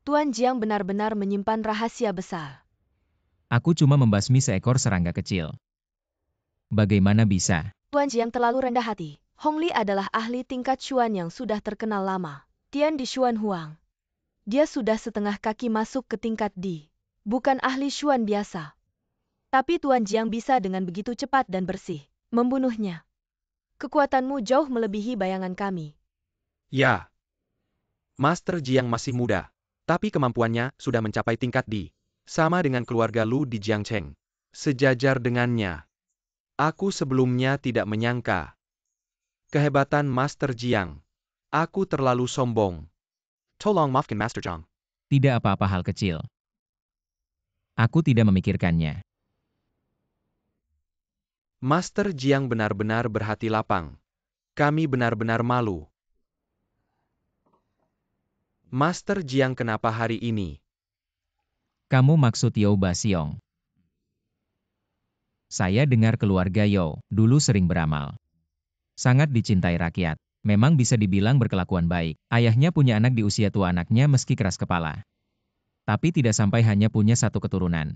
Tuan Jiang benar-benar menyimpan rahasia besar. Aku cuma membasmi seekor serangga kecil. Bagaimana bisa? Tuan Jiang terlalu rendah hati. Hong Li adalah ahli tingkat Xuan yang sudah terkenal lama. Tian di Xuan Huang. Dia sudah setengah kaki masuk ke tingkat D. Bukan ahli Xuan biasa. Tapi Tuan Jiang bisa dengan begitu cepat dan bersih membunuhnya. Kekuatanmu jauh melebihi bayangan kami. Ya. Master Jiang masih muda. Tapi kemampuannya sudah mencapai tingkat D. Sama dengan keluarga Lu di Jiangcheng. Sejajar dengannya. Aku sebelumnya tidak menyangka. Kehebatan Master Jiang. Aku terlalu sombong. Tolong maafkan Master Jiang. Tidak apa-apa hal kecil. Aku tidak memikirkannya. Master Jiang benar-benar berhati lapang. Kami benar-benar malu. Master Jiang, kenapa hari ini? Kamu maksud Yao Basiong? Saya dengar keluarga Yao dulu sering beramal. Sangat dicintai rakyat. Memang bisa dibilang berkelakuan baik. Ayahnya punya anak di usia tua anaknya meski keras kepala. Tapi tidak sampai hanya punya satu keturunan.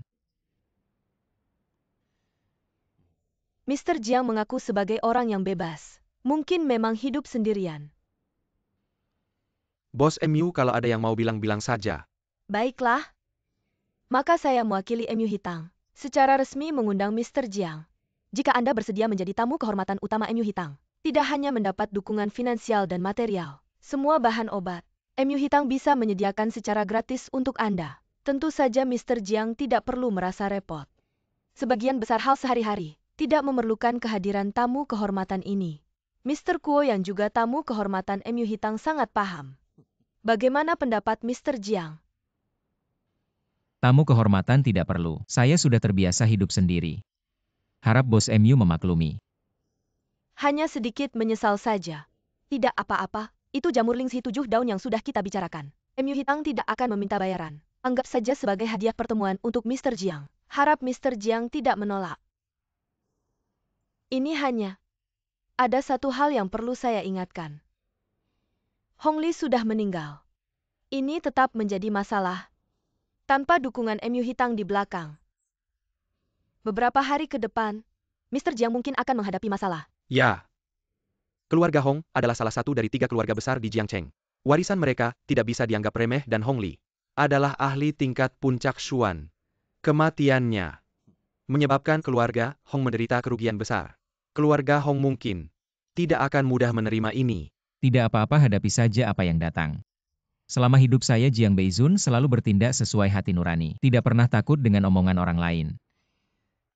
Mr. Jiang mengaku sebagai orang yang bebas. Mungkin memang hidup sendirian. Bos MU, kalau ada yang mau bilang-bilang saja. Baiklah. Maka saya mewakili MU Hitang. Secara resmi mengundang Mr. Jiang. Jika Anda bersedia menjadi tamu kehormatan utama MU Hitang. Tidak hanya mendapat dukungan finansial dan material. Semua bahan obat. MU Hitang bisa menyediakan secara gratis untuk Anda. Tentu saja Mr. Jiang tidak perlu merasa repot. Sebagian besar hal sehari-hari tidak memerlukan kehadiran tamu kehormatan ini. Mr. Kuo yang juga tamu kehormatan MU Hitang sangat paham. Bagaimana pendapat Mr. Jiang? Tamu kehormatan tidak perlu. Saya sudah terbiasa hidup sendiri. Harap bos MU memaklumi. Hanya sedikit menyesal saja. Tidak apa-apa, itu jamur lingsi 7 daun yang sudah kita bicarakan. MU Hitang tidak akan meminta bayaran. Anggap saja sebagai hadiah pertemuan untuk Mr. Jiang. Harap Mr. Jiang tidak menolak. Ini hanya ada satu hal yang perlu saya ingatkan. Hong Li sudah meninggal. Ini tetap menjadi masalah. Tanpa dukungan MU Hitang di belakang. Beberapa hari ke depan, Mr. Jiang mungkin akan menghadapi masalah. Ya. Keluarga Hong adalah salah satu dari 3 keluarga besar di Jiangcheng. Warisan mereka tidak bisa dianggap remeh dan Hong Li adalah ahli tingkat puncak Xuan. Kematiannya menyebabkan keluarga Hong menderita kerugian besar. Keluarga Hong mungkin tidak akan mudah menerima ini. Tidak apa-apa, hadapi saja apa yang datang. Selama hidup saya, Jiang Beizun selalu bertindak sesuai hati nurani. Tidak pernah takut dengan omongan orang lain.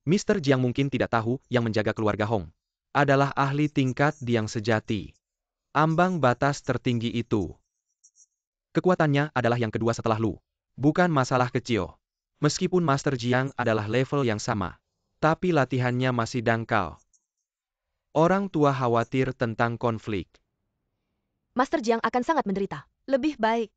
Mr. Jiang mungkin tidak tahu yang menjaga keluarga Hong adalah ahli tingkat yang sejati. Ambang batas tertinggi itu. Kekuatannya adalah yang kedua setelah Lu. Bukan masalah kecil. Meskipun Master Jiang adalah level yang sama, tapi latihannya masih dangkal. Orang tua khawatir tentang konflik. Master Jiang akan sangat menderita. Lebih baik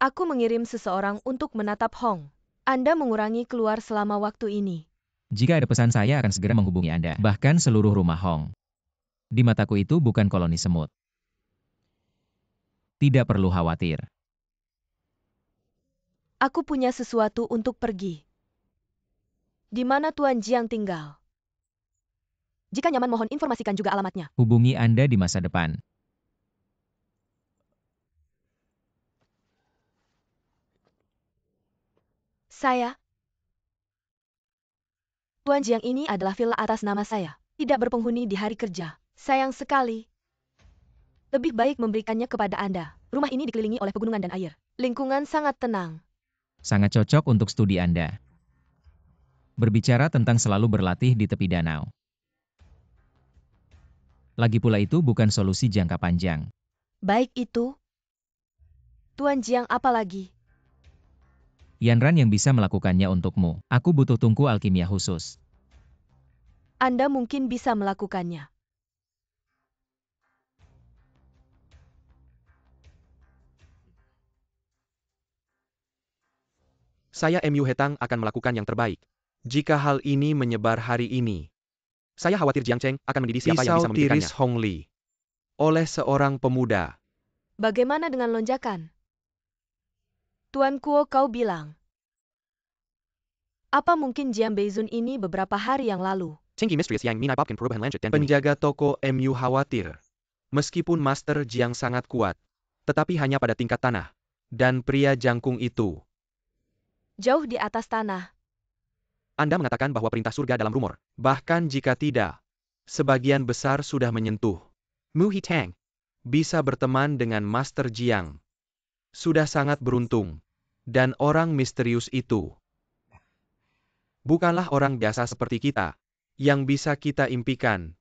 aku mengirim seseorang untuk menatap Hong. Anda mengurangi keluar selama waktu ini. Jika ada pesan, saya akan segera menghubungi Anda. Bahkan seluruh rumah Hong. Di mataku itu bukan koloni semut. Tidak perlu khawatir. Aku punya sesuatu untuk pergi. Di mana Tuan Jiang tinggal? Jika nyaman, mohon informasikan juga alamatnya. Hubungi Anda di masa depan. Saya. Tuan Jiang ini adalah villa atas nama saya. Tidak berpenghuni di hari kerja. Sayang sekali. Lebih baik memberikannya kepada Anda. Rumah ini dikelilingi oleh pegunungan dan air. Lingkungan sangat tenang. Sangat cocok untuk studi Anda. Berbicara tentang selalu berlatih di tepi danau. Lagi pula itu bukan solusi jangka panjang. Baik itu. Tuan Jiang apa lagi? Yanran yang bisa melakukannya untukmu. Aku butuh tungku alkimia khusus. Anda mungkin bisa melakukannya. Saya MU Hetang akan melakukan yang terbaik. Jika hal ini menyebar hari ini, saya khawatir Jiangcheng akan mendidik siapa yang bisa memikirkannya. Pisau tiris Hong Li oleh seorang pemuda. Bagaimana dengan lonjakan? Tuan Kuo, kau bilang. Apa mungkin Jiang Beizun ini beberapa hari yang lalu? Penjaga toko MU khawatir. Meskipun Master Jiang sangat kuat, tetapi hanya pada tingkat tanah. Dan pria jangkung itu jauh di atas tanah. Anda mengatakan bahwa perintah surga dalam rumor. Bahkan jika tidak, sebagian besar sudah menyentuh. Mu Hitang bisa berteman dengan Master Jiang. Sudah sangat beruntung. Dan orang misterius itu bukanlah orang biasa seperti kita, yang bisa kita impikan.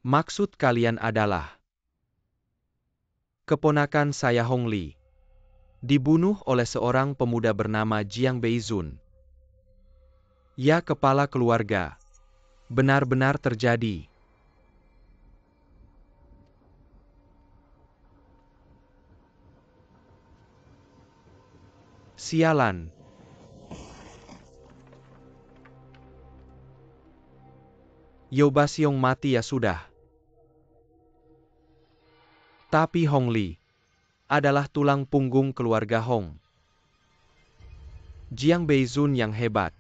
Maksud kalian adalah keponakan saya Hong Li dibunuh oleh seorang pemuda bernama Jiang Beizun. Ya, kepala keluarga. Benar-benar terjadi. Sialan. Yobasyong mati ya sudah. Tapi Hong Li adalah tulang punggung keluarga Hong. Jiang Beizun yang hebat.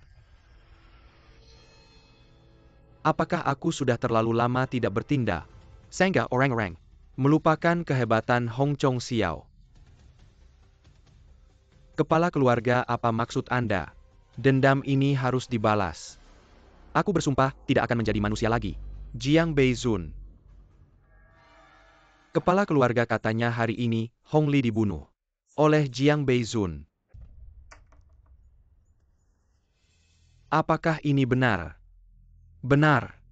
Apakah aku sudah terlalu lama tidak bertindak, sehingga orang-orang melupakan kehebatan Hong Chong Xiao? Kepala keluarga, apa maksud Anda? Dendam ini harus dibalas. Aku bersumpah tidak akan menjadi manusia lagi. Jiang Beizun. Kepala keluarga katanya hari ini, Hong Li dibunuh oleh Jiang Beizun. Apakah ini benar? Benar.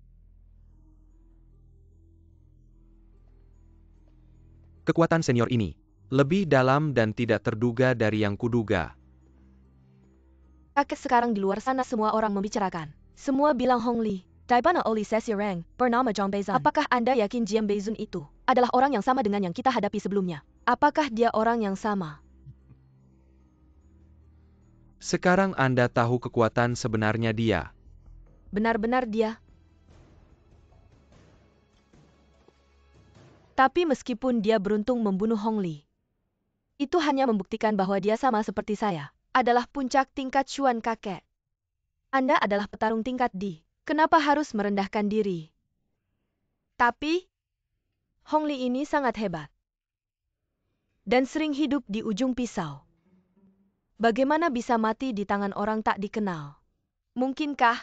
Kekuatan senior ini lebih dalam dan tidak terduga dari yang kuduga. Kakek, sekarang di luar sana semua orang membicarakan. Semua bilang Hong Li, Daibana Oli Sesireng, bernama Jiang Beizun. Apakah Anda yakin Jiang Beizun itu adalah orang yang sama dengan yang kita hadapi sebelumnya? Apakah dia orang yang sama? Sekarang Anda tahu kekuatan sebenarnya dia. Benar-benar dia. Tapi meskipun dia beruntung membunuh Hong Li, itu hanya membuktikan bahwa dia sama seperti saya, adalah puncak tingkat Chuan kakek. Anda adalah petarung tingkat D. Kenapa harus merendahkan diri? Tapi, Hong Li ini sangat hebat. Dan sering hidup di ujung pisau. Bagaimana bisa mati di tangan orang tak dikenal? Mungkinkah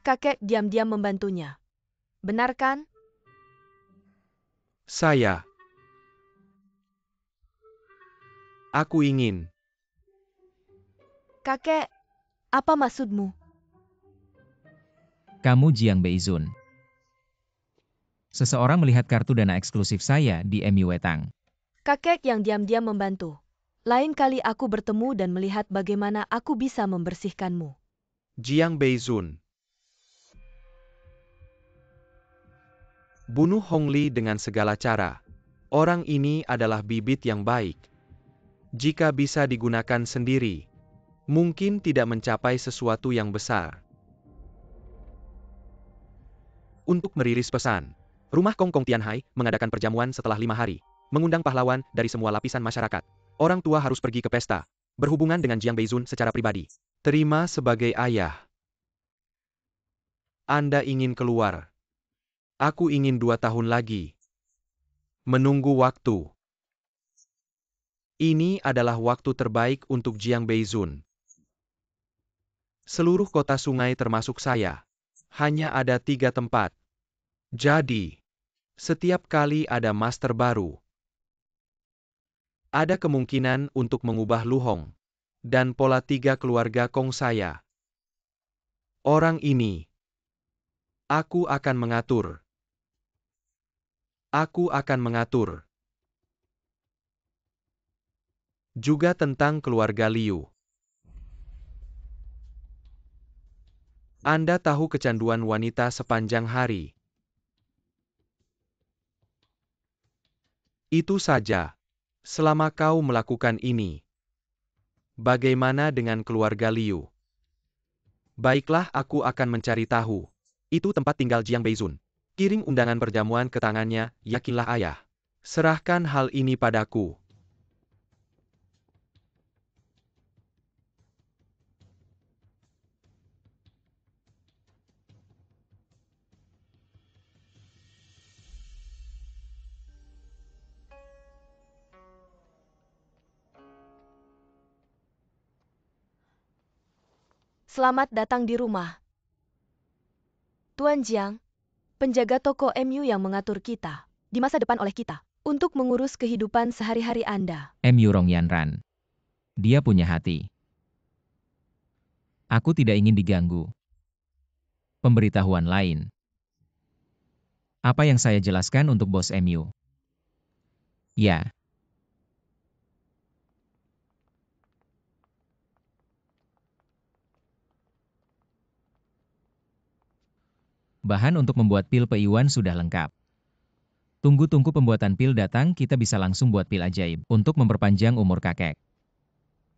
kakek diam-diam membantunya? Benar kan? Aku ingin. Kakek, apa maksudmu? Kamu Jiang Beizun. Seseorang melihat kartu dana eksklusif saya di MU Wetang. Kakek yang diam-diam membantu. Lain kali aku bertemu dan melihat bagaimana aku bisa membersihkanmu. Jiang Beizun. Bunuh Hong Li dengan segala cara. Orang ini adalah bibit yang baik. Jika bisa digunakan sendiri, mungkin tidak mencapai sesuatu yang besar. Untuk merilis pesan, Rumah Kong Kong Tianhai mengadakan perjamuan setelah 5 hari, mengundang pahlawan dari semua lapisan masyarakat. Orang tua harus pergi ke pesta, berhubungan dengan Jiang Beizun secara pribadi. Terima sebagai ayah. Anda ingin keluar. Aku ingin 2 tahun lagi. Menunggu waktu. Ini adalah waktu terbaik untuk Jiang Beizun. Seluruh kota sungai termasuk saya. Hanya ada 3 tempat. Jadi, setiap kali ada master baru, ada kemungkinan untuk mengubah Lu Hong dan pola 3 keluarga Kong saya. Orang ini, aku akan mengatur. Aku akan mengatur. Juga tentang keluarga Liu. Anda tahu kecanduan wanita sepanjang hari. Itu saja. Selama kau melakukan ini. Bagaimana dengan keluarga Liu? Baiklah, aku akan mencari tahu. Itu tempat tinggal Jiang Beizun. Kirim undangan perjamuan ke tangannya, yakinlah ayah. Serahkan hal ini padaku. Selamat datang di rumah. Tuan Jiang, penjaga toko MU yang mengatur kita di masa depan oleh kita untuk mengurus kehidupan sehari-hari Anda. MU Rong Yanran. Dia punya hati. Aku tidak ingin diganggu. Pemberitahuan lain. Apa yang saya jelaskan untuk bos MU? Ya. Bahan untuk membuat pil Peiwan sudah lengkap. Tunggu pembuatan pil datang, kita bisa langsung buat pil ajaib untuk memperpanjang umur kakek.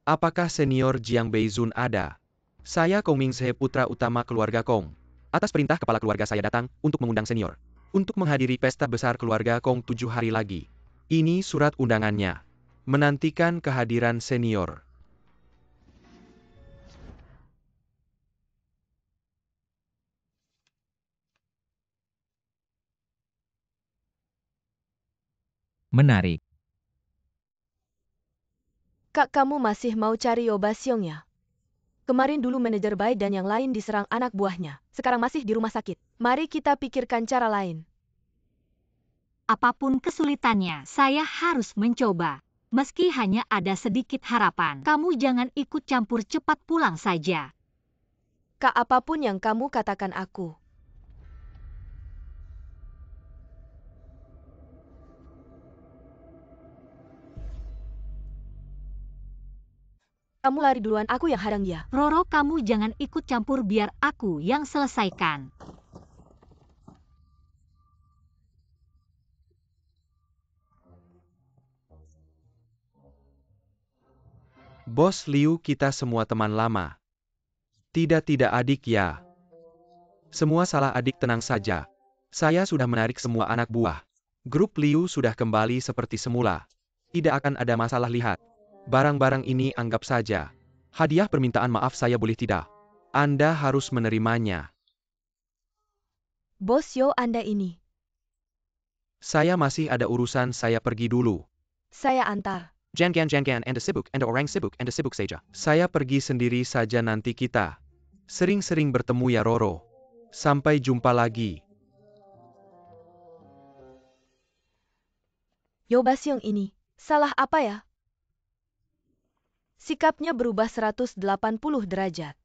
Apakah senior Jiang Beizun ada? Saya Kong Mingse, putra utama keluarga Kong. Atas perintah kepala keluarga saya datang untuk mengundang senior. Untuk menghadiri pesta besar keluarga Kong 7 hari lagi. Ini surat undangannya. Menantikan kehadiran senior. Menarik. Kak, kamu masih mau cari Yobasyong ya? Kemarin dulu manajer Bai dan yang lain diserang anak buahnya. Sekarang masih di rumah sakit. Mari kita pikirkan cara lain. Apapun kesulitannya, saya harus mencoba. Meski hanya ada sedikit harapan, kamu jangan ikut campur, cepat pulang saja. Kak, apapun yang kamu katakan aku Kamu lari duluan, aku yang hadang dia. Roro, kamu jangan ikut campur, biar aku yang selesaikan. Bos Liu, kita semua teman lama. Tidak adik ya. Semua salah adik, tenang saja. Saya sudah menarik semua anak buah. Grup Liu sudah kembali seperti semula. Tidak akan ada masalah, lihat. Barang-barang ini anggap saja hadiah permintaan maaf saya, boleh tidak? Anda harus menerimanya. Bos Yo, Anda ini. Saya masih ada urusan, saya pergi dulu. Saya antar. Jangan, Anda sibuk, Anda orang sibuk, Anda sibuk saja. Saya pergi sendiri saja, nanti kita sering-sering bertemu ya Roro. Sampai jumpa lagi. Yo Basyong ini, salah apa ya? Sikapnya berubah 180 derajat.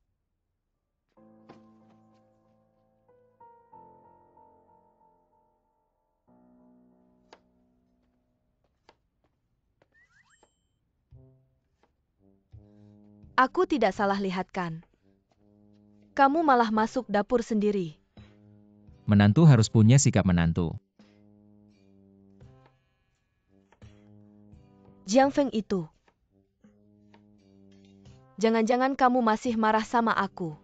Aku tidak salah lihat kan? Kamu malah masuk dapur sendiri. Menantu harus punya sikap menantu. Jiang Feng itu. Jangan-jangan kamu masih marah sama aku.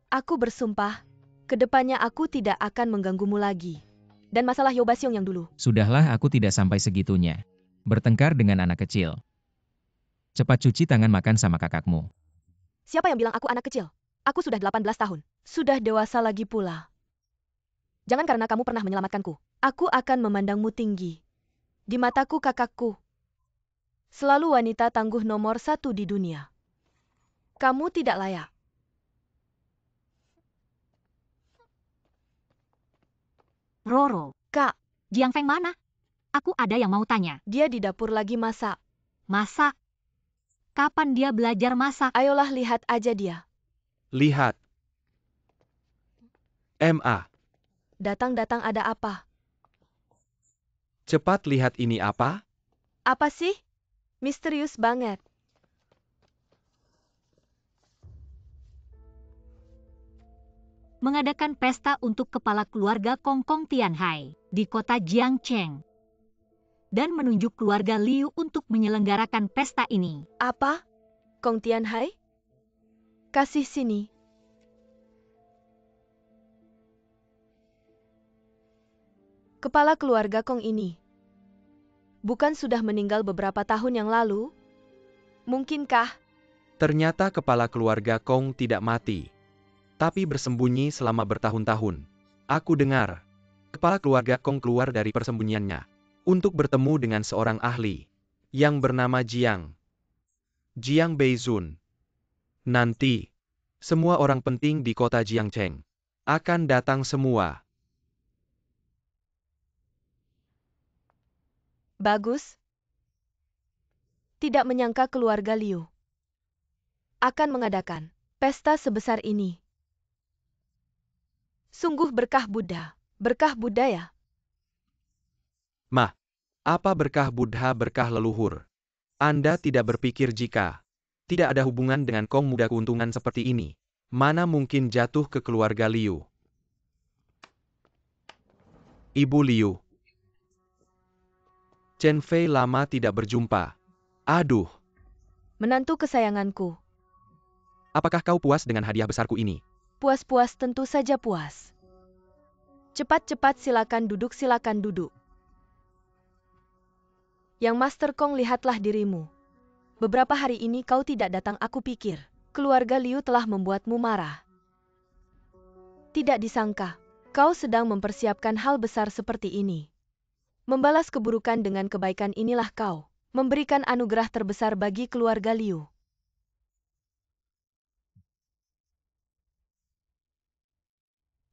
Aku bersumpah, kedepannya aku tidak akan mengganggumu lagi. Dan masalah Yo Basyong yang dulu. Sudahlah, aku tidak sampai segitunya. Bertengkar dengan anak kecil. Cepat cuci tangan, makan sama kakakmu. Siapa yang bilang aku anak kecil? Aku sudah 18 tahun. Sudah dewasa lagi pula. Jangan karena kamu pernah menyelamatkanku. Aku akan memandangmu tinggi. Di mataku kakakku. Selalu wanita tangguh nomor 1 di dunia. Kamu tidak layak. Roro, Kak, Jiang Feng mana? Aku ada yang mau tanya. dia di dapur lagi masak. Masak? Kapan dia belajar masak? Ayolah lihat aja dia. Lihat. Ma, Datang-datang ada apa? cepat lihat ini apa? Apa sih? Misterius banget. Mengadakan pesta untuk kepala keluarga Kong Kong Tianhai di kota Jiangcheng. Dan menunjuk keluarga Liu untuk menyelenggarakan pesta ini. Apa? Kong Tianhai? Kasih sini. Kepala keluarga Kong ini. Bukan sudah meninggal beberapa tahun yang lalu? Mungkinkah? Ternyata kepala keluarga Kong tidak mati, tapi bersembunyi selama bertahun-tahun. Aku dengar, kepala keluarga Kong keluar dari persembunyiannya untuk bertemu dengan seorang ahli yang bernama Jiang Beizun. Nanti, semua orang penting di kota Jiangcheng akan datang semua. Bagus. Tidak menyangka keluarga Liu akan mengadakan pesta sebesar ini. Sungguh berkah Buddha. Berkah Buddha ya? Mah, apa berkah Buddha, berkah leluhur? Anda tidak berpikir jika tidak ada hubungan dengan Kong muda, keuntungan seperti ini mana mungkin jatuh ke keluarga Liu? Ibu Liu. Chen Fei, lama tidak berjumpa. Aduh, Menantu kesayanganku. apakah kau puas dengan hadiah besarku ini? Puas-puas, tentu saja puas. Cepat-cepat silakan duduk, silakan duduk. Yang Master Kong, lihatlah dirimu. Beberapa hari ini kau tidak datang, aku pikir keluarga Liu telah membuatmu marah. Tidak disangka, kau sedang mempersiapkan hal besar seperti ini. Membalas keburukan dengan kebaikan, inilah kau memberikan anugerah terbesar bagi keluarga Liu.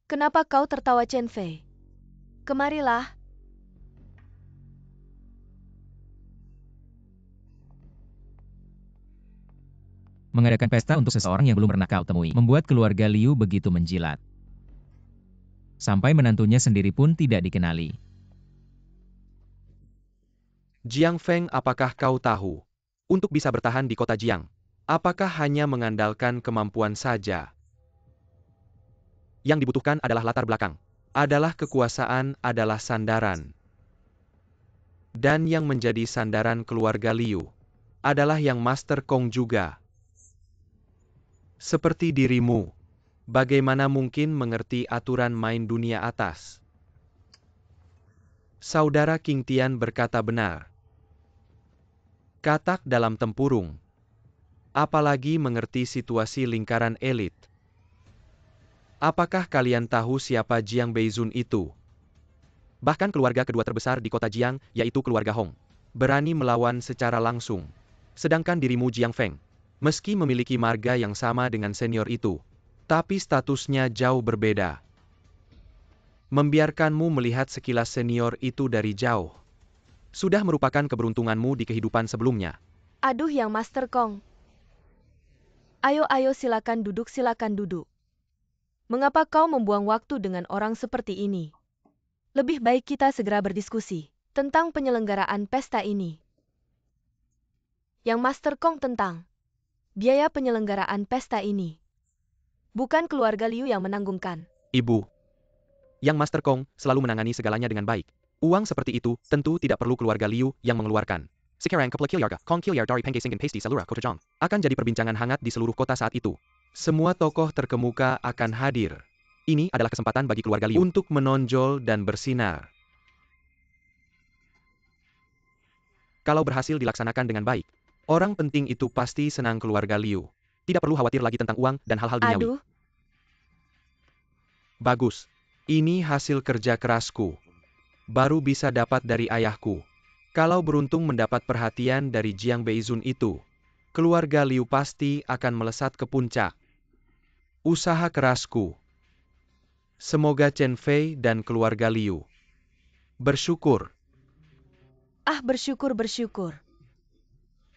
Kenapa kau tertawa, Chen Fei? Kemarilah. Mengadakan pesta untuk seseorang yang belum pernah kau temui membuat keluarga Liu begitu menjilat. Sampai menantunya sendiri pun tidak dikenali. Jiang Feng, apakah kau tahu? Untuk bisa bertahan di kota Jiang, Apakah hanya mengandalkan kemampuan saja? Yang dibutuhkan adalah latar belakang. Adalah kekuasaan, adalah sandaran. Dan yang menjadi sandaran keluarga Liu adalah yang Master Kong juga. Seperti dirimu, bagaimana mungkin mengerti aturan main dunia atas? Saudara King Tian berkata benar. Katak dalam tempurung. Apalagi mengerti situasi lingkaran elit. Apakah kalian tahu siapa Jiang Beizun itu? Bahkan keluarga kedua terbesar di kota Jiang, yaitu keluarga Hong, berani melawan secara langsung. Sedangkan dirimu Jiang Feng, meski memiliki marga yang sama dengan senior itu, tapi statusnya jauh berbeda. Membiarkanmu melihat sekilas senior itu dari jauh sudah merupakan keberuntunganmu di kehidupan sebelumnya. Aduh yang Master Kong. Ayo silakan duduk. Mengapa kau membuang waktu dengan orang seperti ini? Lebih baik kita segera berdiskusi tentang penyelenggaraan pesta ini. Yang Master Kong tentang biaya penyelenggaraan pesta ini. Bukan keluarga Liu yang menanggungkan. Ibu, yang Master Kong selalu menangani segalanya dengan baik. Uang seperti itu tentu tidak perlu keluarga Liu yang mengeluarkan. Sekarang kepala Kilyarga, Kong Kilyar dari Pengasingin Pasti Salura Kota Jong, akan jadi perbincangan hangat di seluruh kota saat itu. Semua tokoh terkemuka akan hadir. Ini adalah kesempatan bagi keluarga Liu untuk menonjol dan bersinar. Kalau berhasil dilaksanakan dengan baik, orang penting itu pasti senang keluarga Liu. Tidak perlu khawatir lagi tentang uang dan hal-hal duniawi. Aduh, Bagus. Ini hasil kerja kerasku. Baru bisa dapat dari ayahku. Kalau beruntung mendapat perhatian dari Jiang Beizun itu, keluarga Liu pasti akan melesat ke puncak. Usaha kerasku. Semoga Chen Fei dan keluarga Liu bersyukur. bersyukur.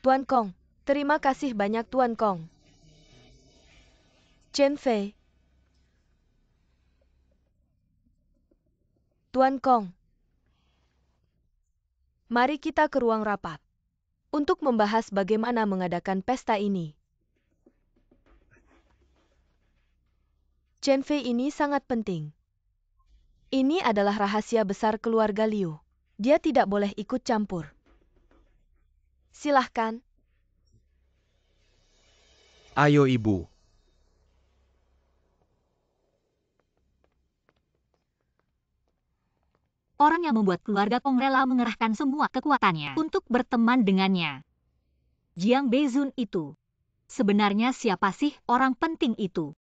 Tuan Kong, terima kasih banyak Tuan Kong. Chen Fei. Tuan Kong. Mari kita ke ruang rapat untuk membahas bagaimana mengadakan pesta ini. Chen Fei ini sangat penting. Ini adalah rahasia besar keluarga Liu. Dia tidak boleh ikut campur. Silahkan. Ayo ibu. Orang yang membuat keluarga Kong rela mengerahkan semua kekuatannya untuk berteman dengannya. Jiang Beizun itu. Sebenarnya siapa sih orang penting itu?